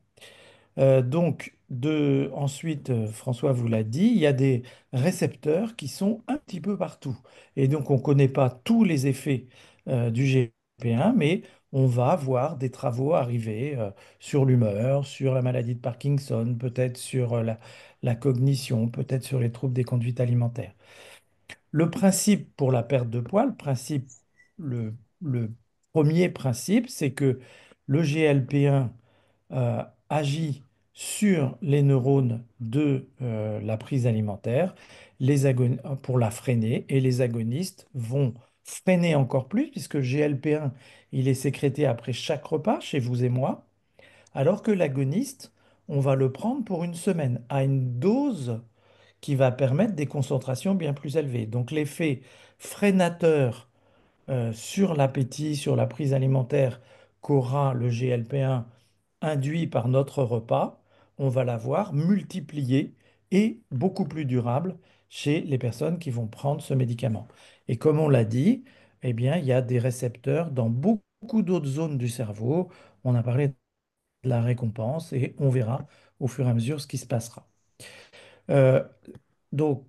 Ensuite, François vous l'a dit, il y a des récepteurs qui sont un petit peu partout. Et donc, on ne connaît pas tous les effets du GLP-1, mais on va voir des travaux arriver sur l'humeur, sur la maladie de Parkinson, peut-être sur la cognition, peut-être sur les troubles des conduites alimentaires. Le principe pour la perte de poids, le premier principe, c'est que le GLP-1 agit sur les neurones de la prise alimentaire pour la freiner, et les agonistes vont freiner encore plus, puisque le GLP-1, il est sécrété après chaque repas, chez vous et moi, alors que l'agoniste, on va le prendre pour une semaine, à une dose qui va permettre des concentrations bien plus élevées. Donc l'effet freinateur sur l'appétit, sur la prise alimentaire qu'aura le GLP-1 induit par notre repas, on va l'avoir multiplié et beaucoup plus durable chez les personnes qui vont prendre ce médicament. Et comme on l'a dit, eh bien, il y a des récepteurs dans beaucoup d'autres zones du cerveau. On a parlé de la récompense et on verra au fur et à mesure ce qui se passera. Euh, donc,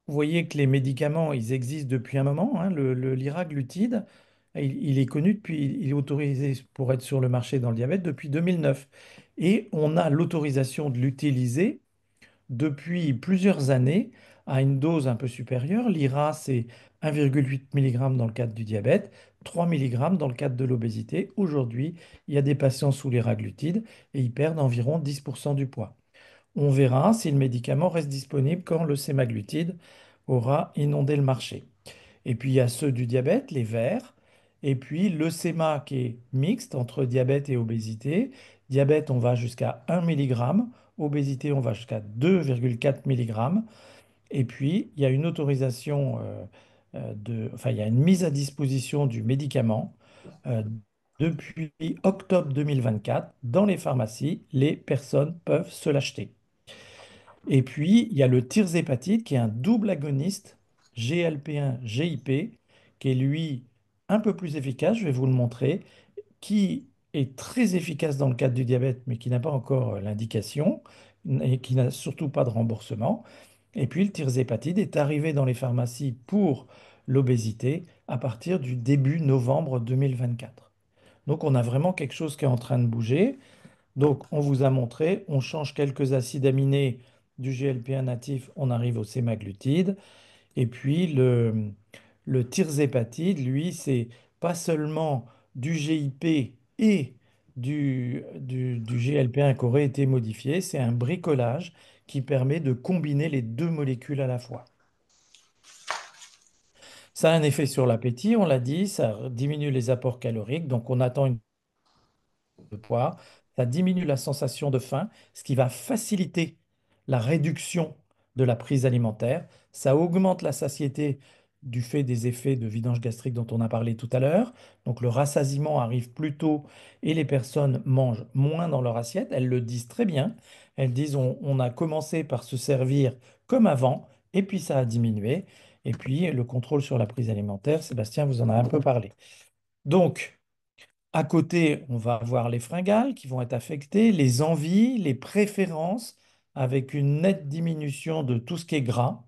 vous voyez que les médicaments, ils existent depuis un moment, hein. Le liraglutide, il est connu depuis, il est autorisé pour être sur le marché dans le diabète depuis 2009. Et on a l'autorisation de l'utiliser depuis plusieurs années à une dose un peu supérieure. L'IRA, c'est 1,8 mg dans le cadre du diabète, 3 mg dans le cadre de l'obésité. Aujourd'hui, il y a des patients sous liraglutide et ils perdent environ 10% du poids. On verra si le médicament reste disponible quand le sémaglutide aura inondé le marché. Et puis il y a ceux du diabète, les verts, et puis le séma qui est mixte entre diabète et obésité. Diabète, on va jusqu'à 1 mg, obésité, on va jusqu'à 2,4 mg. Et puis il y a une autorisation enfin il y a une mise à disposition du médicament euh, depuis octobre 2024 dans les pharmacies. Les personnes peuvent se l'acheter. Et puis, il y a le tirzépatide qui est un double agoniste GLP-1, GIP, qui est lui un peu plus efficace, je vais vous le montrer, qui est très efficace dans le cadre du diabète, mais qui n'a pas encore l'indication et qui n'a surtout pas de remboursement. Et puis, le tirzépatide est arrivé dans les pharmacies pour l'obésité à partir du début novembre 2024. Donc, on a vraiment quelque chose qui est en train de bouger. Donc, on vous a montré, on change quelques acides aminés du GLP-1 natif, on arrive au sémaglutide. Et puis, le tirzépatide, lui, c'est pas seulement du GIP et du GLP-1 qui aurait été modifié, c'est un bricolage qui permet de combiner les deux molécules à la fois. Ça a un effet sur l'appétit, on l'a dit, ça diminue les apports caloriques, donc on attend une de poids, ça diminue la sensation de faim, ce qui va faciliter la réduction de la prise alimentaire. Ça augmente la satiété du fait des effets de vidange gastrique dont on a parlé tout à l'heure. Donc le rassasiement arrive plus tôt et les personnes mangent moins dans leur assiette. Elles le disent très bien. Elles disent on a commencé par se servir comme avant et puis ça a diminué. Et puis le contrôle sur la prise alimentaire, Sébastien vous en a un peu parlé. Donc, à côté, on va avoir les fringales qui vont être affectées, les envies, les préférences, avec une nette diminution de tout ce qui est gras,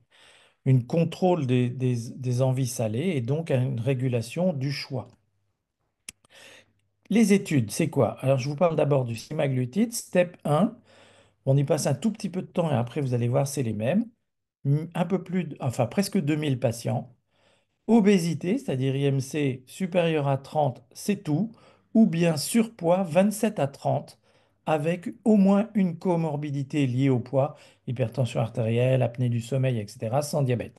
une contrôle des envies salées et donc une régulation du choix. Les études, c'est quoi? Alors, je vous parle d'abord du semaglutide. Step 1, on y passe un tout petit peu de temps et après, vous allez voir, c'est les mêmes. Un peu plus, enfin presque 2000 patients. Obésité, c'est-à-dire IMC supérieur à 30, c'est tout, ou bien surpoids 27 à 30, avec au moins une comorbidité liée au poids, hypertension artérielle, apnée du sommeil, etc., sans diabète.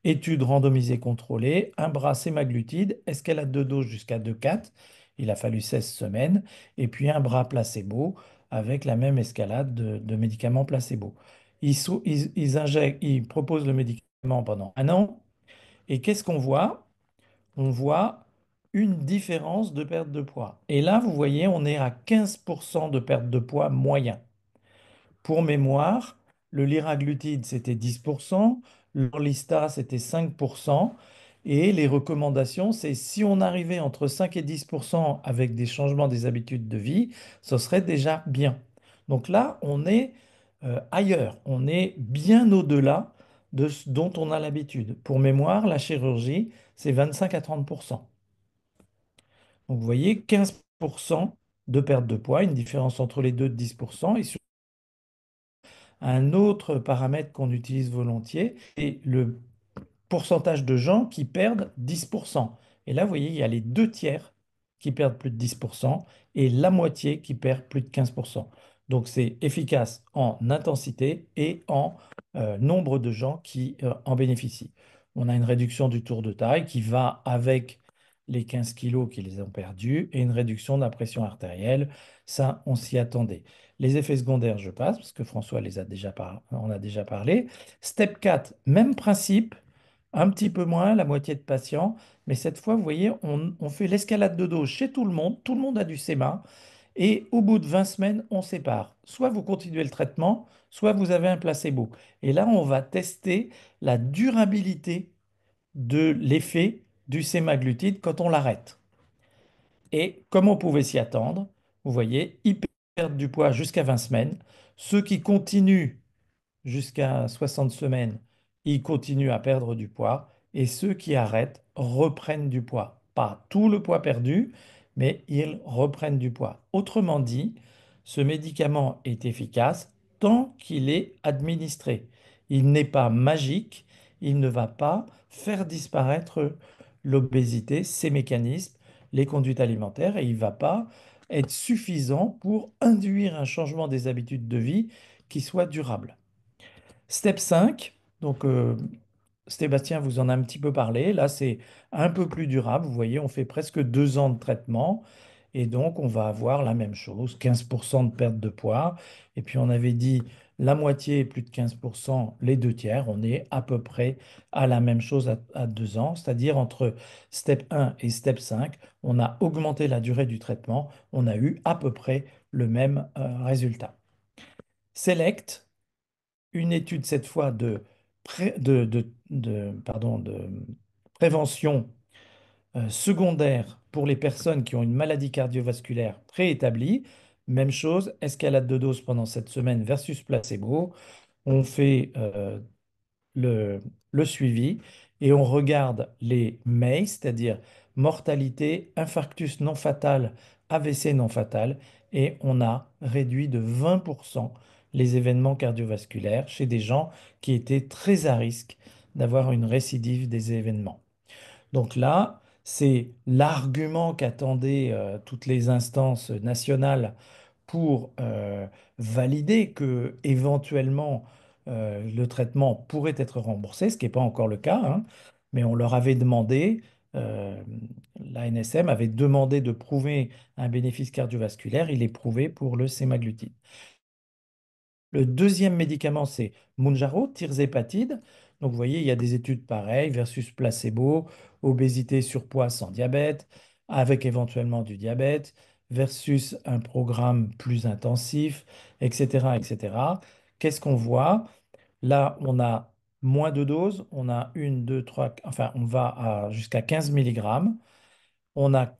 Étude randomisée contrôlée, un bras sémaglutide, escalade de dose jusqu'à 2,4, il a fallu 16 semaines, et puis un bras placebo avec la même escalade de médicaments placebo. Ils proposent le médicament pendant un an. Et qu'est-ce qu'on voit? On voit une différence de perte de poids. Et là, vous voyez, on est à 15% de perte de poids moyen. Pour mémoire, le liraglutide, c'était 10%, l'Orlistat, c'était 5%, et les recommandations, c'est si on arrivait entre 5 et 10% avec des changements des habitudes de vie, ce serait déjà bien. Donc là, on est ailleurs, on est bien au-delà de ce dont on a l'habitude. Pour mémoire, la chirurgie, c'est 25 à 30%. Donc vous voyez, 15% de perte de poids, une différence entre les deux de 10%, et un autre paramètre qu'on utilise volontiers est le pourcentage de gens qui perdent 10%. Et là, vous voyez, il y a les deux tiers qui perdent plus de 10% et la moitié qui perd plus de 15%. Donc c'est efficace en intensité et en nombre de gens qui en bénéficient. On a une réduction du tour de taille qui va avec les 15 kilos qu'ils ont perdus et une réduction de la pression artérielle. Ça, on s'y attendait. Les effets secondaires, je passe, parce que François les a déjà on a déjà parlé. Step 4, même principe, un petit peu moins, la moitié de patients, mais cette fois, vous voyez, on fait l'escalade de dose chez tout le monde a du SEMA, et au bout de 20 semaines, on sépare. Soit vous continuez le traitement, soit vous avez un placebo. Et là, on va tester la durabilité de l'effet du sémaglutide quand on l'arrête. Et comme on pouvait s'y attendre, vous voyez, ils perdent du poids jusqu'à 20 semaines. Ceux qui continuent jusqu'à 60 semaines, ils continuent à perdre du poids et ceux qui arrêtent reprennent du poids. Pas tout le poids perdu, mais ils reprennent du poids. Autrement dit, ce médicament est efficace tant qu'il est administré. Il n'est pas magique, il ne va pas faire disparaître l'obésité, ses mécanismes, les conduites alimentaires, et il ne va pas être suffisant pour induire un changement des habitudes de vie qui soit durable. Step 5, donc Sébastien vous en a un petit peu parlé. Là, c'est un peu plus durable. Vous voyez, on fait presque 2 ans de traitement. Et donc, on va avoir la même chose, 15% de perte de poids. Et puis, on avait dit la moitié, plus de 15%, les 2 tiers. On est à peu près à la même chose à 2 ans. C'est-à-dire, entre step 1 et step 5, on a augmenté la durée du traitement. On a eu à peu près le même résultat. Select, une étude cette fois de prévention secondaire pour les personnes qui ont une maladie cardiovasculaire préétablie. Même chose, escalade de dose pendant cette semaine versus placebo. On fait le, le suivi et on regarde les MACE, c'est-à-dire mortalité, infarctus non fatal, AVC non fatal, et on a réduit de 20% les événements cardiovasculaires chez des gens qui étaient très à risque d'avoir une récidive des événements. Donc là, c'est l'argument qu'attendaient toutes les instances nationales pour valider que éventuellement le traitement pourrait être remboursé, ce qui n'est pas encore le cas, hein, mais on leur avait demandé, euh, l'ANSM avait demandé de prouver un bénéfice cardiovasculaire, il est prouvé pour le sémaglutide. Le deuxième médicament, c'est Mounjaro, tirzépatide. Donc, vous voyez, il y a des études pareilles versus placebo, obésité, surpoids sans diabète, avec éventuellement du diabète, versus un programme plus intensif, etc., etc. Qu'est-ce qu'on voit? Là, on a moins de doses, on a une, deux, trois, enfin, on va jusqu'à 15 milligrammes. On a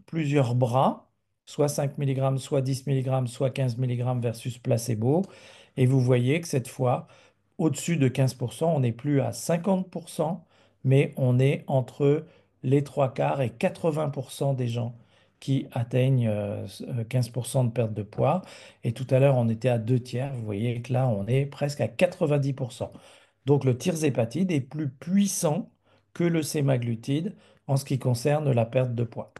plusieurs bras, soit 5 milligrammes, soit 10 milligrammes, soit 15 milligrammes versus placebo. Et vous voyez que cette fois, au-dessus de 15%, on n'est plus à 50%, mais on est entre les trois quarts et 80% des gens qui atteignent 15% de perte de poids. Et tout à l'heure, on était à 2 tiers. Vous voyez que là, on est presque à 90%. Donc le tirzépatide est plus puissant que le sémaglutide en ce qui concerne la perte de poids.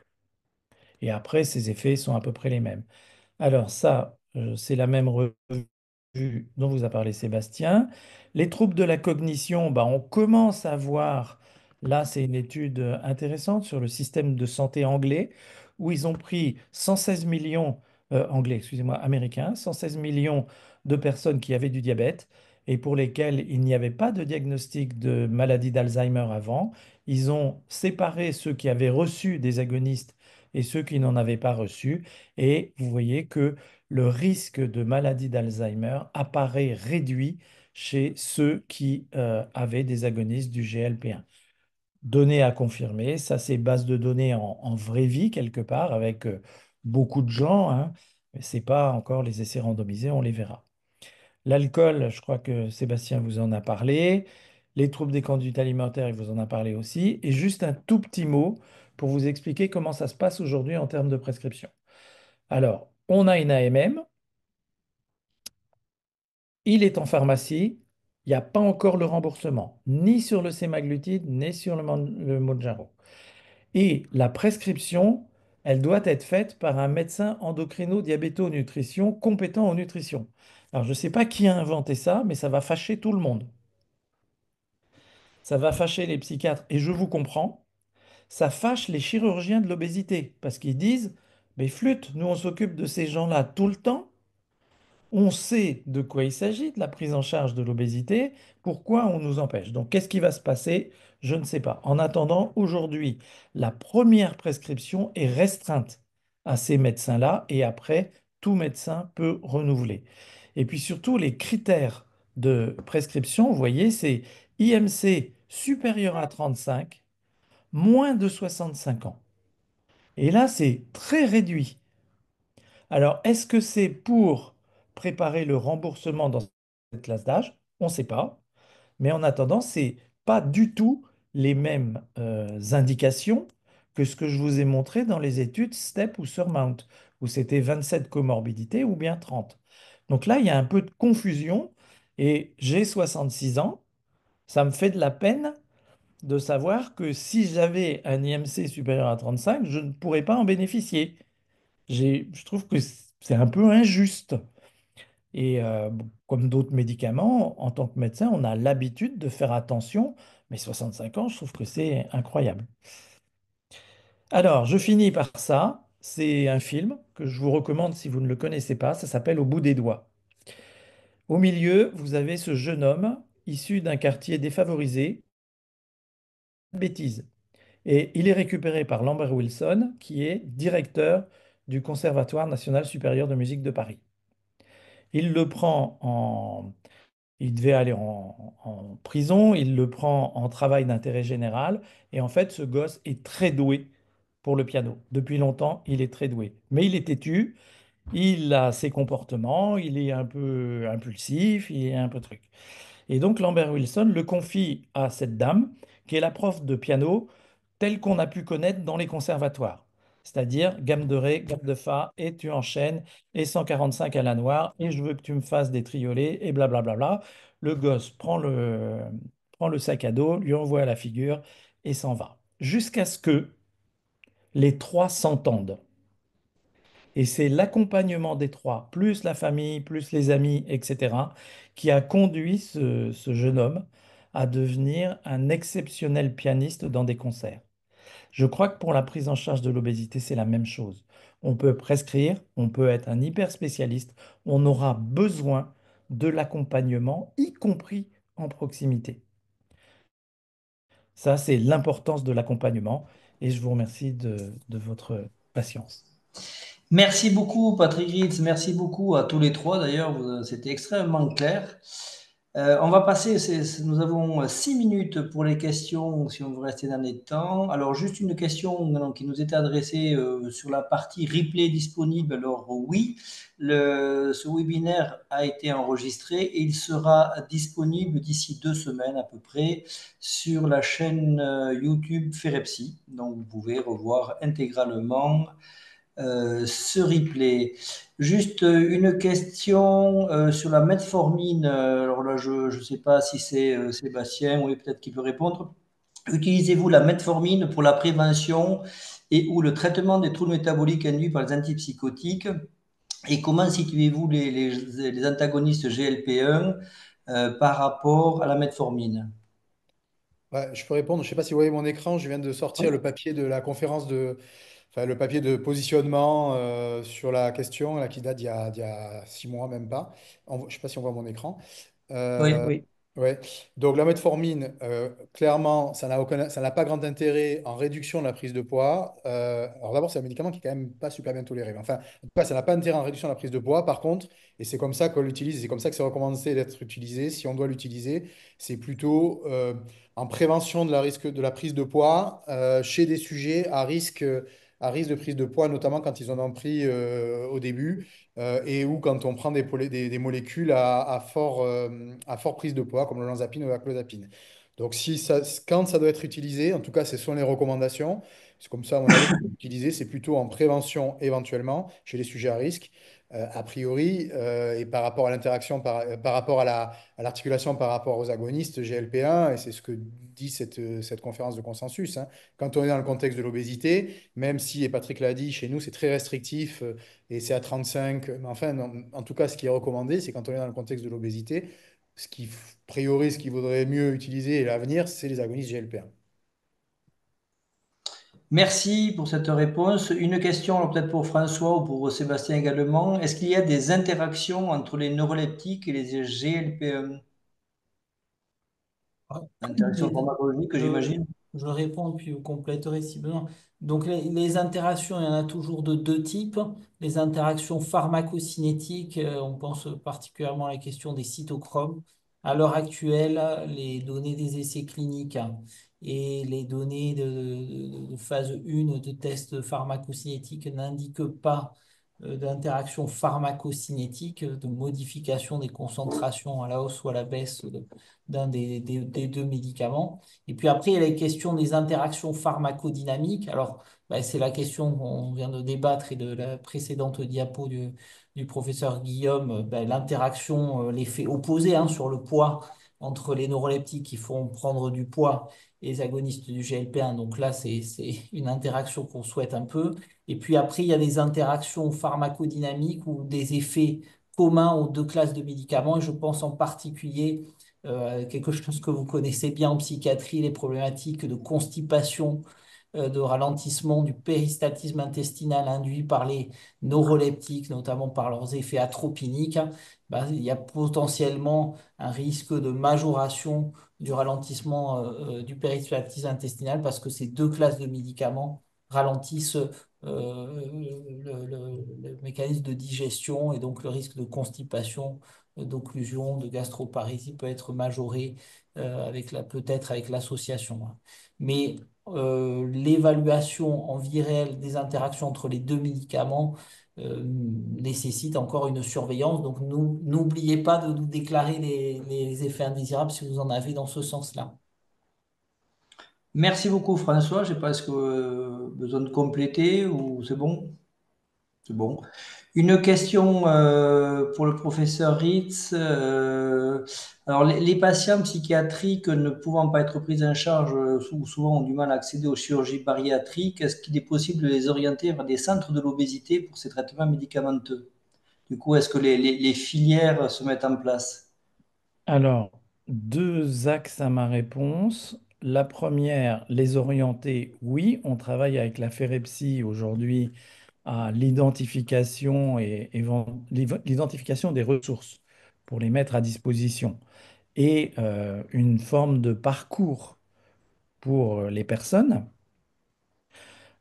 Et après, ces effets sont à peu près les mêmes. Alors ça, c'est la même revue dont vous a parlé Sébastien. Les troubles de la cognition, bah, on commence à voir, là c'est une étude intéressante sur le système de santé anglais, où ils ont pris 116 millions, anglais, excusez-moi, américains, 116 millions de personnes qui avaient du diabète et pour lesquelles il n'y avait pas de diagnostic de maladie d'Alzheimer avant. Ils ont séparé ceux qui avaient reçu des agonistes et ceux qui n'en avaient pas reçu. Et vous voyez que le risque de maladie d'Alzheimer apparaît réduit chez ceux qui avaient des agonistes du GLP-1. Données à confirmer, ça c'est base de données en vraie vie quelque part avec beaucoup de gens, hein, mais c'est pas encore les essais randomisés, on les verra. L'alcool, je crois que Sébastien vous en a parlé. Les troubles des conduites alimentaires, il vous en a parlé aussi. Et juste un tout petit mot pour vous expliquer comment ça se passe aujourd'hui en termes de prescription. Alors, on a une AMM, il est en pharmacie, il n'y a pas encore le remboursement, ni sur le sémaglutide, ni sur le Mounjaro. Et la prescription, elle doit être faite par un médecin endocrino-diabéto-nutrition compétent en nutrition. Alors, je ne sais pas qui a inventé ça, mais ça va fâcher tout le monde. Ça va fâcher les psychiatres, et je vous comprends. Ça fâche les chirurgiens de l'obésité, parce qu'ils disent, mais flûte, nous on s'occupe de ces gens-là tout le temps. On sait de quoi il s'agit, de la prise en charge de l'obésité. Pourquoi on nous empêche? Donc, qu'est-ce qui va se passer? Je ne sais pas. En attendant, aujourd'hui, la première prescription est restreinte à ces médecins-là et après, tout médecin peut renouveler. Et puis surtout, les critères de prescription, vous voyez, c'est IMC supérieur à 35, moins de 65 ans. Et là, c'est très réduit. Alors, est-ce que c'est pour préparer le remboursement dans cette classe d'âge? On ne sait pas. Mais en attendant, c'est pas du tout les mêmes indications que ce que je vous ai montré dans les études STEP ou SURMOUNT, où c'était 27 comorbidités ou bien 30. Donc là, il y a un peu de confusion et j'ai 66 ans. Ça me fait de la peine de savoir que si j'avais un IMC supérieur à 35, je ne pourrais pas en bénéficier. Je trouve que c'est un peu injuste. Et bon, comme d'autres médicaments, en tant que médecin, on a l'habitude de faire attention. Mais 65 ans, je trouve que c'est incroyable. Alors, je finis par ça. C'est un film que je vous recommande si vous ne le connaissez pas. Ça s'appelle Au bout des doigts. Au milieu, vous avez ce jeune homme issu d'un quartier défavorisé, bêtise. Et il est récupéré par Lambert Wilson, qui est directeur du Conservatoire national supérieur de musique de Paris. Il le prend en Il devait aller en prison, il le prend en travail d'intérêt général, et en fait, ce gosse est très doué pour le piano. Depuis longtemps, il est très doué. Mais il est têtu, il a ses comportements, il est un peu impulsif, il est un peu truc. Et donc Lambert Wilson le confie à cette dame, qui est la prof de piano telle qu'on a pu connaître dans les conservatoires. C'est-à-dire gamme de ré, gamme de fa, et tu enchaînes, et 145 à la noire, et je veux que tu me fasses des triolets, et blablabla. Le gosse prend le sac à dos, lui envoie la figure, et s'en va. Jusqu'à ce que les trois s'entendent. Et c'est l'accompagnement des trois, plus la famille, plus les amis, etc., qui a conduit ce jeune homme à devenir un exceptionnel pianiste dans des concerts. Je crois que pour la prise en charge de l'obésité, c'est la même chose. On peut prescrire, on peut être un hyper spécialiste, on aura besoin de l'accompagnement, y compris en proximité. Ça, c'est l'importance de l'accompagnement et je vous remercie de votre patience. Merci beaucoup, Patrick Ritz. Merci beaucoup à tous les trois. D'ailleurs, c'était extrêmement clair. On va passer, nous avons 6 minutes pour les questions, si on veut rester dans les temps. Alors, juste une question qui nous était adressée sur la partie replay disponible. Alors, oui, ce webinaire a été enregistré et il sera disponible d'ici 2 semaines à peu près sur la chaîne YouTube Ferepsi. Donc, vous pouvez revoir intégralement ce replay. Juste une question sur la metformine. Alors là, je ne sais pas si c'est Sébastien, oui, peut-être qu'il peut répondre. Utilisez-vous la metformine pour la prévention et ou le traitement des troubles métaboliques induits par les antipsychotiques? Et comment situez-vous les antagonistes GLP-1 par rapport à la metformine? Ouais, je peux répondre. Je ne sais pas si vous voyez mon écran. Je viens de Oui. sortir le papier de la conférence enfin, le papier de positionnement sur la question là, qui date d'il y a 6 mois, même pas. Je ne sais pas si on voit mon écran. Oui. Euh, Oui. ouais. Donc la metformine, clairement, ça n'a pas grand intérêt en réduction de la prise de poids. Alors d'abord, c'est un médicament qui est quand même pas super bien toléré. Enfin, en tout cas, ça n'a pas intérêt en réduction de la prise de poids. Par contre, et c'est comme ça qu'on l'utilise, c'est comme ça que c'est recommandé d'être utilisé. Si on doit l'utiliser, c'est plutôt en prévention de de la prise de poids chez des sujets à risque de prise de poids, notamment quand ils en ont pris au début et ou quand on prend des molécules à fort prise de poids, comme l'olanzapine ou la clozapine. Donc, quand ça doit être utilisé, en tout cas, ce sont les recommandations. C'est comme ça, à mon avis, utiliser, c'est plutôt en prévention éventuellement chez les sujets à risque, a priori, et par rapport à l'interaction, par rapport à l'articulation par rapport aux agonistes GLP-1, et c'est ce que dit cette conférence de consensus, hein. Quand on est dans le contexte de l'obésité, même si, et Patrick l'a dit, chez nous, c'est très restrictif et c'est à 35. Mais enfin, en tout cas, ce qui est recommandé, c'est quand on est dans le contexte de l'obésité, a priori, ce qu'il vaudrait mieux utiliser à l'avenir, c'est les agonistes GLP-1. Merci pour cette réponse. Une question alors peut-être pour François ou pour Sébastien également. Est-ce qu'il y a des interactions entre les neuroleptiques et les GLP-1? Interaction Les- pharmacologique, Je, j'imagine. je réponds puis vous compléterez si besoin. Donc les interactions, il y en a toujours de deux types. Les interactions pharmacocinétiques, on pense particulièrement à la question des cytochromes. À l'heure actuelle, les données des essais cliniques et les données de phase 1 de tests pharmacocinétiques n'indiquent pas d'interaction pharmacocinétique, de modification des concentrations à la hausse ou à la baisse d'un des deux médicaments. Et puis après, il y a la question des interactions pharmacodynamiques. Alors, bah, c'est la question qu'on vient de débattre et de la précédente diapo du professeur Guillaume, bah, l'interaction, l'effet opposé hein, sur le poids entre les neuroleptiques qui font prendre du poids et les agonistes du GLP-1. Donc là, c'est une interaction qu'on souhaite un peu. Et puis après, il y a des interactions pharmacodynamiques ou des effets communs aux deux classes de médicaments. Et je pense en particulier quelque chose que vous connaissez bien en psychiatrie, les problématiques de constipation, de ralentissement du péristaltisme intestinal induit par les neuroleptiques, notamment par leurs effets atropiniques. Ben, il y a potentiellement un risque de majoration du ralentissement du péristaltisme intestinal parce que ces deux classes de médicaments ralentissent le mécanisme de digestion et donc le risque de constipation d'occlusion, de gastroparésie peut être majoré peut-être avec l'association, hein. Mais l'évaluation en vie réelle des interactions entre les deux médicaments nécessite encore une surveillance. Donc, n'oubliez pas de nous déclarer les effets indésirables si vous en avez dans ce sens-là. Merci beaucoup, François. Je sais pas, est-ce que besoin de compléter ou c'est bon? C'est bon. Une question pour le professeur Ritz. Alors, les patients psychiatriques ne pouvant pas être pris en charge ou souvent ont du mal à accéder aux chirurgies bariatriques, est-ce qu'il est possible de les orienter vers des centres de l'obésité pour ces traitements médicamenteux? Du coup, est-ce que les filières se mettent en place? Alors, deux axes à ma réponse. La première, les orienter, oui, on travaille avec la Ferepsy aujourd'hui à l'identification l'identification des ressources pour les mettre à disposition et une forme de parcours pour les personnes.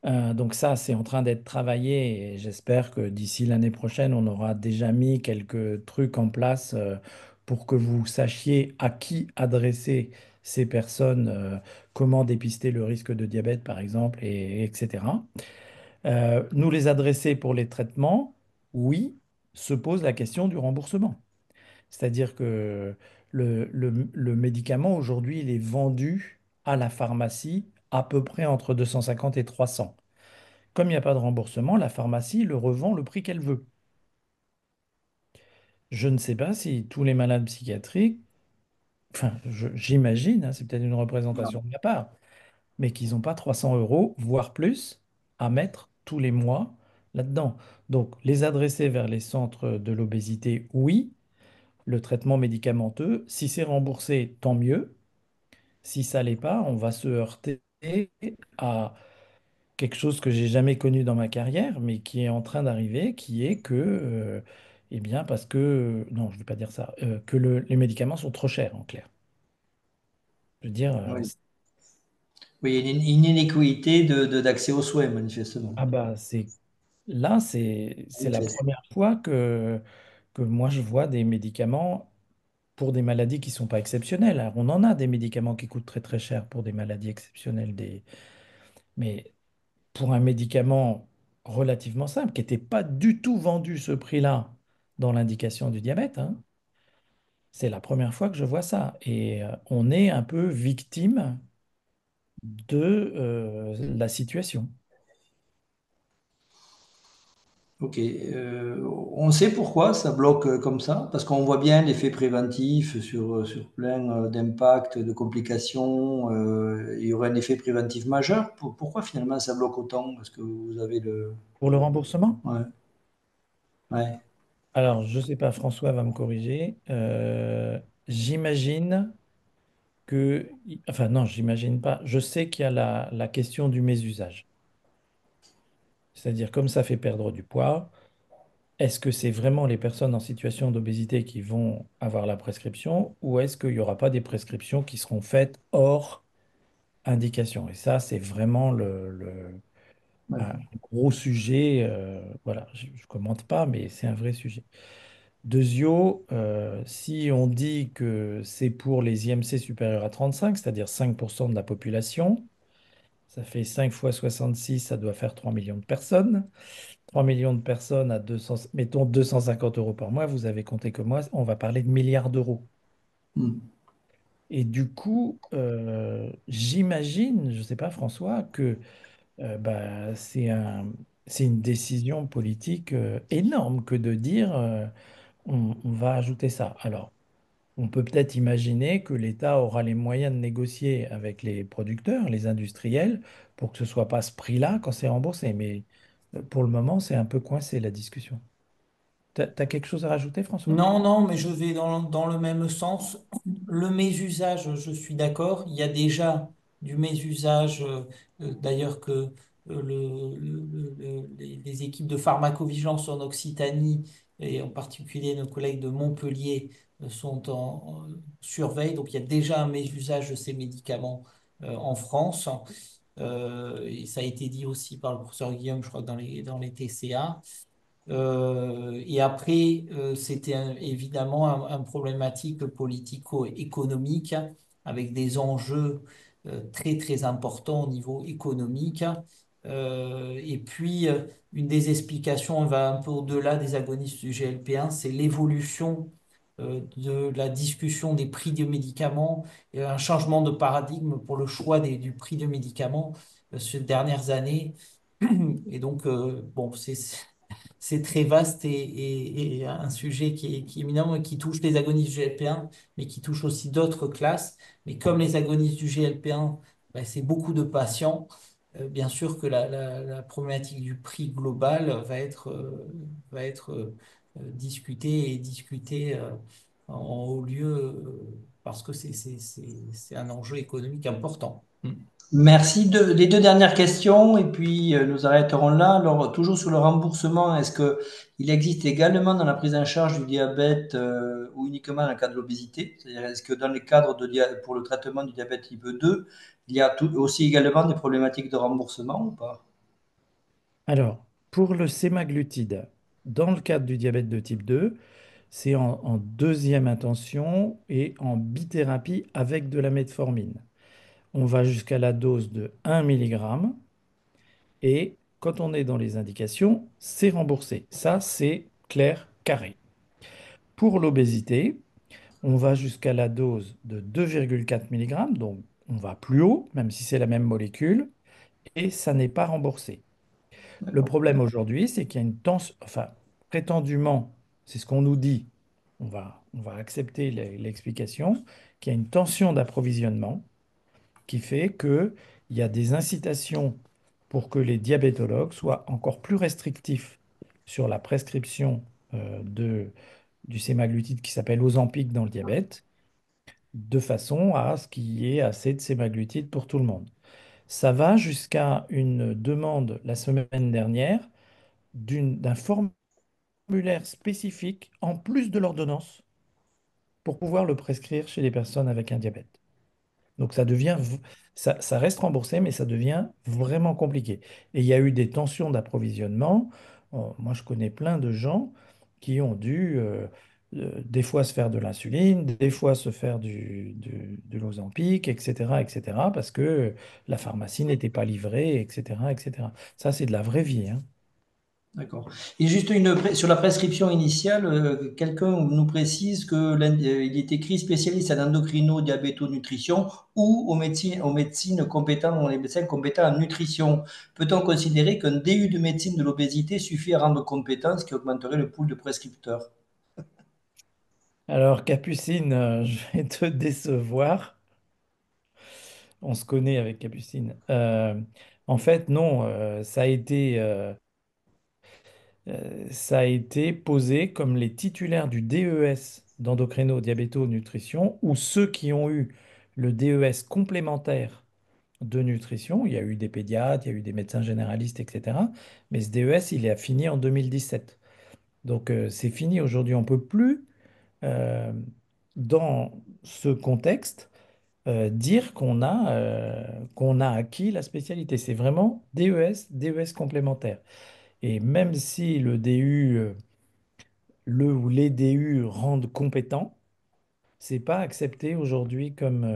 Donc ça, c'est en train d'être travaillé et j'espère que d'ici l'année prochaine, on aura déjà mis quelques trucs en place pour que vous sachiez à qui adresser ces personnes, comment dépister le risque de diabète, par exemple, etc. Nous les adresser pour les traitements, oui, se pose la question du remboursement. C'est-à-dire que le médicament, aujourd'hui, il est vendu à la pharmacie à peu près entre 250 et 300. Comme il n'y a pas de remboursement, la pharmacie le revend le prix qu'elle veut. Je ne sais pas si tous les malades psychiatriques, enfin, j'imagine, hein, c'est peut-être une représentation de ma part, mais qu'ils n'ont pas 300 euros, voire plus, à mettre tous les mois là-dedans. Donc, les adresser vers les centres de l'obésité, oui. Le traitement médicamenteux, si c'est remboursé, tant mieux. Si ça l'est pas, on va se heurter à quelque chose que j'ai jamais connu dans ma carrière, mais qui est en train d'arriver, qui est que, eh bien, parce que, non, je ne vais pas dire ça, que les médicaments sont trop chers, en clair. Je veux dire, Oui. Oui, il y a une inéquité d'accès aux soins, manifestement. ah bah, là, c'est la Manifeste. première fois que moi je vois des médicaments pour des maladies qui ne sont pas exceptionnelles. Alors, on en a des médicaments qui coûtent très très cher pour des maladies exceptionnelles, mais pour un médicament relativement simple, qui n'était pas du tout vendu ce prix-là dans l'indication du diabète, hein, c'est la première fois que je vois ça. Et on est un peu victime de la situation. Ok. On sait pourquoi ça bloque comme ça, parce qu'on voit bien l'effet préventif sur plein d'impacts, de complications. Il y aurait un effet préventif majeur. Pourquoi finalement ça bloque autant? Parce que vous avez le. Pour le remboursement, Ouais, ouais. alors je ne sais pas, François va me corriger. j'imagine enfin non, j'imagine pas. Je sais qu'il y a la question du mésusage. C'est-à-dire, comme ça fait perdre du poids, est-ce que c'est vraiment les personnes en situation d'obésité qui vont avoir la prescription ou est-ce qu'il n'y aura pas des prescriptions qui seront faites hors indication? Et ça, c'est vraiment un D'accord. gros sujet. Voilà, je ne commente pas, mais c'est un vrai sujet. Deuxio, si on dit que c'est pour les IMC supérieurs à 35, c'est-à-dire 5% de la population, ça fait 5 fois 66, ça doit faire 3 millions de personnes. 3 millions de personnes à 200, mettons 250 euros par mois, vous avez compté que moi, on va parler de milliards d'euros. Hmm. Et du coup, j'imagine, je ne sais pas François, que bah, c'est une décision politique énorme que de dire on va ajouter ça. Alors, on peut peut-être imaginer que l'État aura les moyens de négocier avec les producteurs, les industriels, pour que ce ne soit pas ce prix-là quand c'est remboursé. Mais pour le moment, c'est un peu coincé la discussion. T'as quelque chose à rajouter, François? Non, non, mais je vais dans le même sens. Le mésusage, je suis d'accord. Il y a déjà du mésusage, d'ailleurs que les équipes de pharmacovigilance en Occitanie, et en particulier nos collègues de Montpellier, sont en surveille. Donc il y a déjà un mésusage de ces médicaments en France. Et ça a été dit aussi par le professeur Guillaume, je crois, dans les TCA. Et après, c'était évidemment un problématique politico-économique avec des enjeux très très importants au niveau économique. Et puis, une des explications, on va un peu au-delà des agonistes du GLP-1, c'est l'évolution de la discussion des prix des médicaments et un changement de paradigme pour le choix du prix des médicaments ces dernières années. Et donc, bon, c'est très vaste et un sujet qui est éminent et qui touche les agonistes du GLP-1, mais qui touche aussi d'autres classes. Mais comme les agonistes du GLP-1, ben, c'est beaucoup de patients, bien sûr que la problématique du prix global va être discutée et discutée en haut lieu parce que c'est un enjeu économique important. Mm. Merci. Les deux dernières questions, et puis nous arrêterons là. Alors, toujours sur le remboursement, est-ce que il existe également dans la prise en charge du diabète ou uniquement dans le cadre de l'obésité? C'est-à-dire, est-ce que dans le cadre pour le traitement du diabète type 2, il y a aussi également des problématiques de remboursement ou pas? Alors, pour le sémaglutide, dans le cadre du diabète de type 2, c'est en deuxième intention et en bithérapie avec de la metformine. On va jusqu'à la dose de 1 milligramme et quand on est dans les indications, c'est remboursé. Ça, c'est clair, carré. Pour l'obésité, on va jusqu'à la dose de 2,4 milligrammes, donc on va plus haut, même si c'est la même molécule, et ça n'est pas remboursé. Le D'accord. problème aujourd'hui, c'est qu'il y a une tension, enfin, prétendument, c'est ce qu'on nous dit, on va accepter l'explication, qu'il y a une tension d'approvisionnement qui fait qu'il y a des incitations pour que les diabétologues soient encore plus restrictifs sur la prescription du sémaglutide qui s'appelle Ozempic dans le diabète, de façon à ce qu'il y ait assez de sémaglutide pour tout le monde. Ça va jusqu'à une demande la semaine dernière d'un formulaire spécifique en plus de l'ordonnance pour pouvoir le prescrire chez les personnes avec un diabète. Donc ça reste remboursé, mais ça devient vraiment compliqué. Et il y a eu des tensions d'approvisionnement. Moi, je connais plein de gens qui ont dû des fois se faire de l'insuline, des fois se faire de l'Ozempic, etc., etc., parce que la pharmacie n'était pas livrée, etc., etc. Ça, c'est de la vraie vie, hein. D'accord. Et juste sur la prescription initiale, quelqu'un nous précise que il est écrit spécialiste en endocrino, diabéto, nutrition ou aux médecines compétentes, aux médecins compétents en nutrition. Peut-on considérer qu'un DU de médecine de l'obésité suffit à rendre compétent, ce qui augmenterait le pool de prescripteurs? Alors, Capucine, je vais te décevoir. On se connaît avec Capucine. En fait, non, ça a été posé comme les titulaires du DES d'endocrino-diabéto-nutrition ou ceux qui ont eu le DES complémentaire de nutrition. Il y a eu des pédiatres, il y a eu des médecins généralistes, etc. Mais ce DES, il est fini en 2017. Donc c'est fini aujourd'hui. On ne peut plus, euh, dans ce contexte, dire qu'on a acquis la spécialité. C'est vraiment DES, DES complémentaire. Et même si le DU, le ou les DU rendent compétents, c'est pas accepté aujourd'hui comme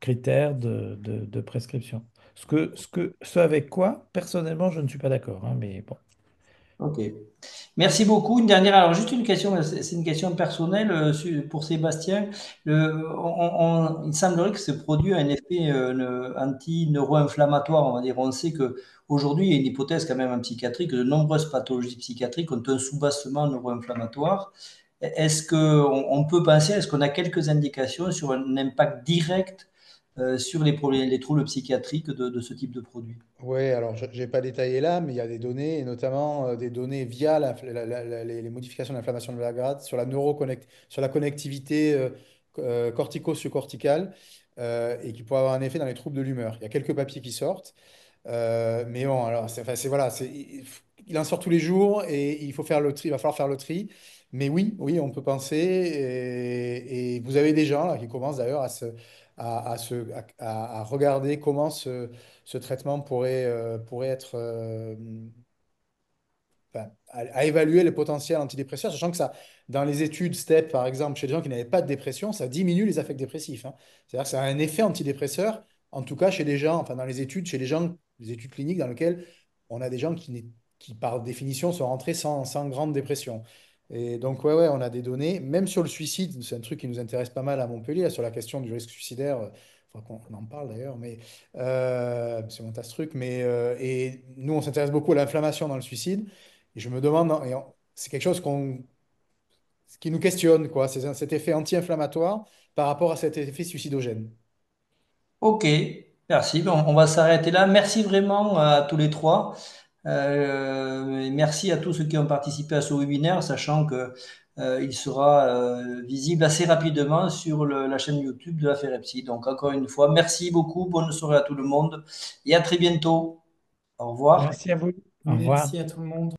critère de prescription. Ce avec quoi, personnellement, je ne suis pas d'accord, hein, mais bon. Ok. Merci beaucoup. Une dernière, alors juste une question, c'est une question personnelle pour Sébastien. Il semblerait que ce produit a un effet anti-neuro-inflammatoire, on va dire. On sait que aujourd'hui, il y a une hypothèse quand même en psychiatrie que de nombreuses pathologies psychiatriques ont un soubassement neuro-inflammatoire. Est-ce qu'on peut penser, est-ce qu'on a quelques indications sur un impact direct sur les problèmes, les troubles psychiatriques de ce type de produit? Oui, alors je n'ai pas détaillé là, mais il y a des données, et notamment des données via les modifications de l'inflammation de Lagrade sur sur la connectivité cortico-subcorticale et qui pourrait avoir un effet dans les troubles de l'humeur. Il y a quelques papiers qui sortent. Mais bon, alors, enfin, voilà, il en sort tous les jours et il faut faire le tri, il va falloir faire le tri. Mais oui, oui, on peut penser. Et vous avez des gens là, qui commencent d'ailleurs à regarder comment ce traitement pourrait être enfin, à évaluer les potentiels antidépresseurs, sachant que ça, dans les études STEP, par exemple, chez des gens qui n'avaient pas de dépression, ça diminue les affects dépressifs, hein. C'est-à-dire que ça a un effet antidépresseur, en tout cas chez des gens, enfin dans les études, chez les gens, les études cliniques dans lesquelles on a des gens qui par définition, sont rentrés sans grande dépression. Et donc, ouais, ouais, on a des données, même sur le suicide, c'est un truc qui nous intéresse pas mal à Montpellier, là, sur la question du risque suicidaire. Il faudra qu'on en parle d'ailleurs, mais c'est mon tasse truc. Et nous, on s'intéresse beaucoup à l'inflammation dans le suicide. Et je me demande, c'est quelque chose qui nous questionne, quoi, c'est cet effet anti-inflammatoire par rapport à cet effet suicidogène. Ok, merci. Bon, on va s'arrêter là. Merci vraiment à tous les trois. Et merci à tous ceux qui ont participé à ce webinaire, sachant que il sera visible assez rapidement sur la chaîne YouTube de la Ferepsi. Donc encore une fois, merci beaucoup. Bonne soirée à tout le monde et à très bientôt. Au revoir. Merci à vous. Au revoir. Merci à tout le monde.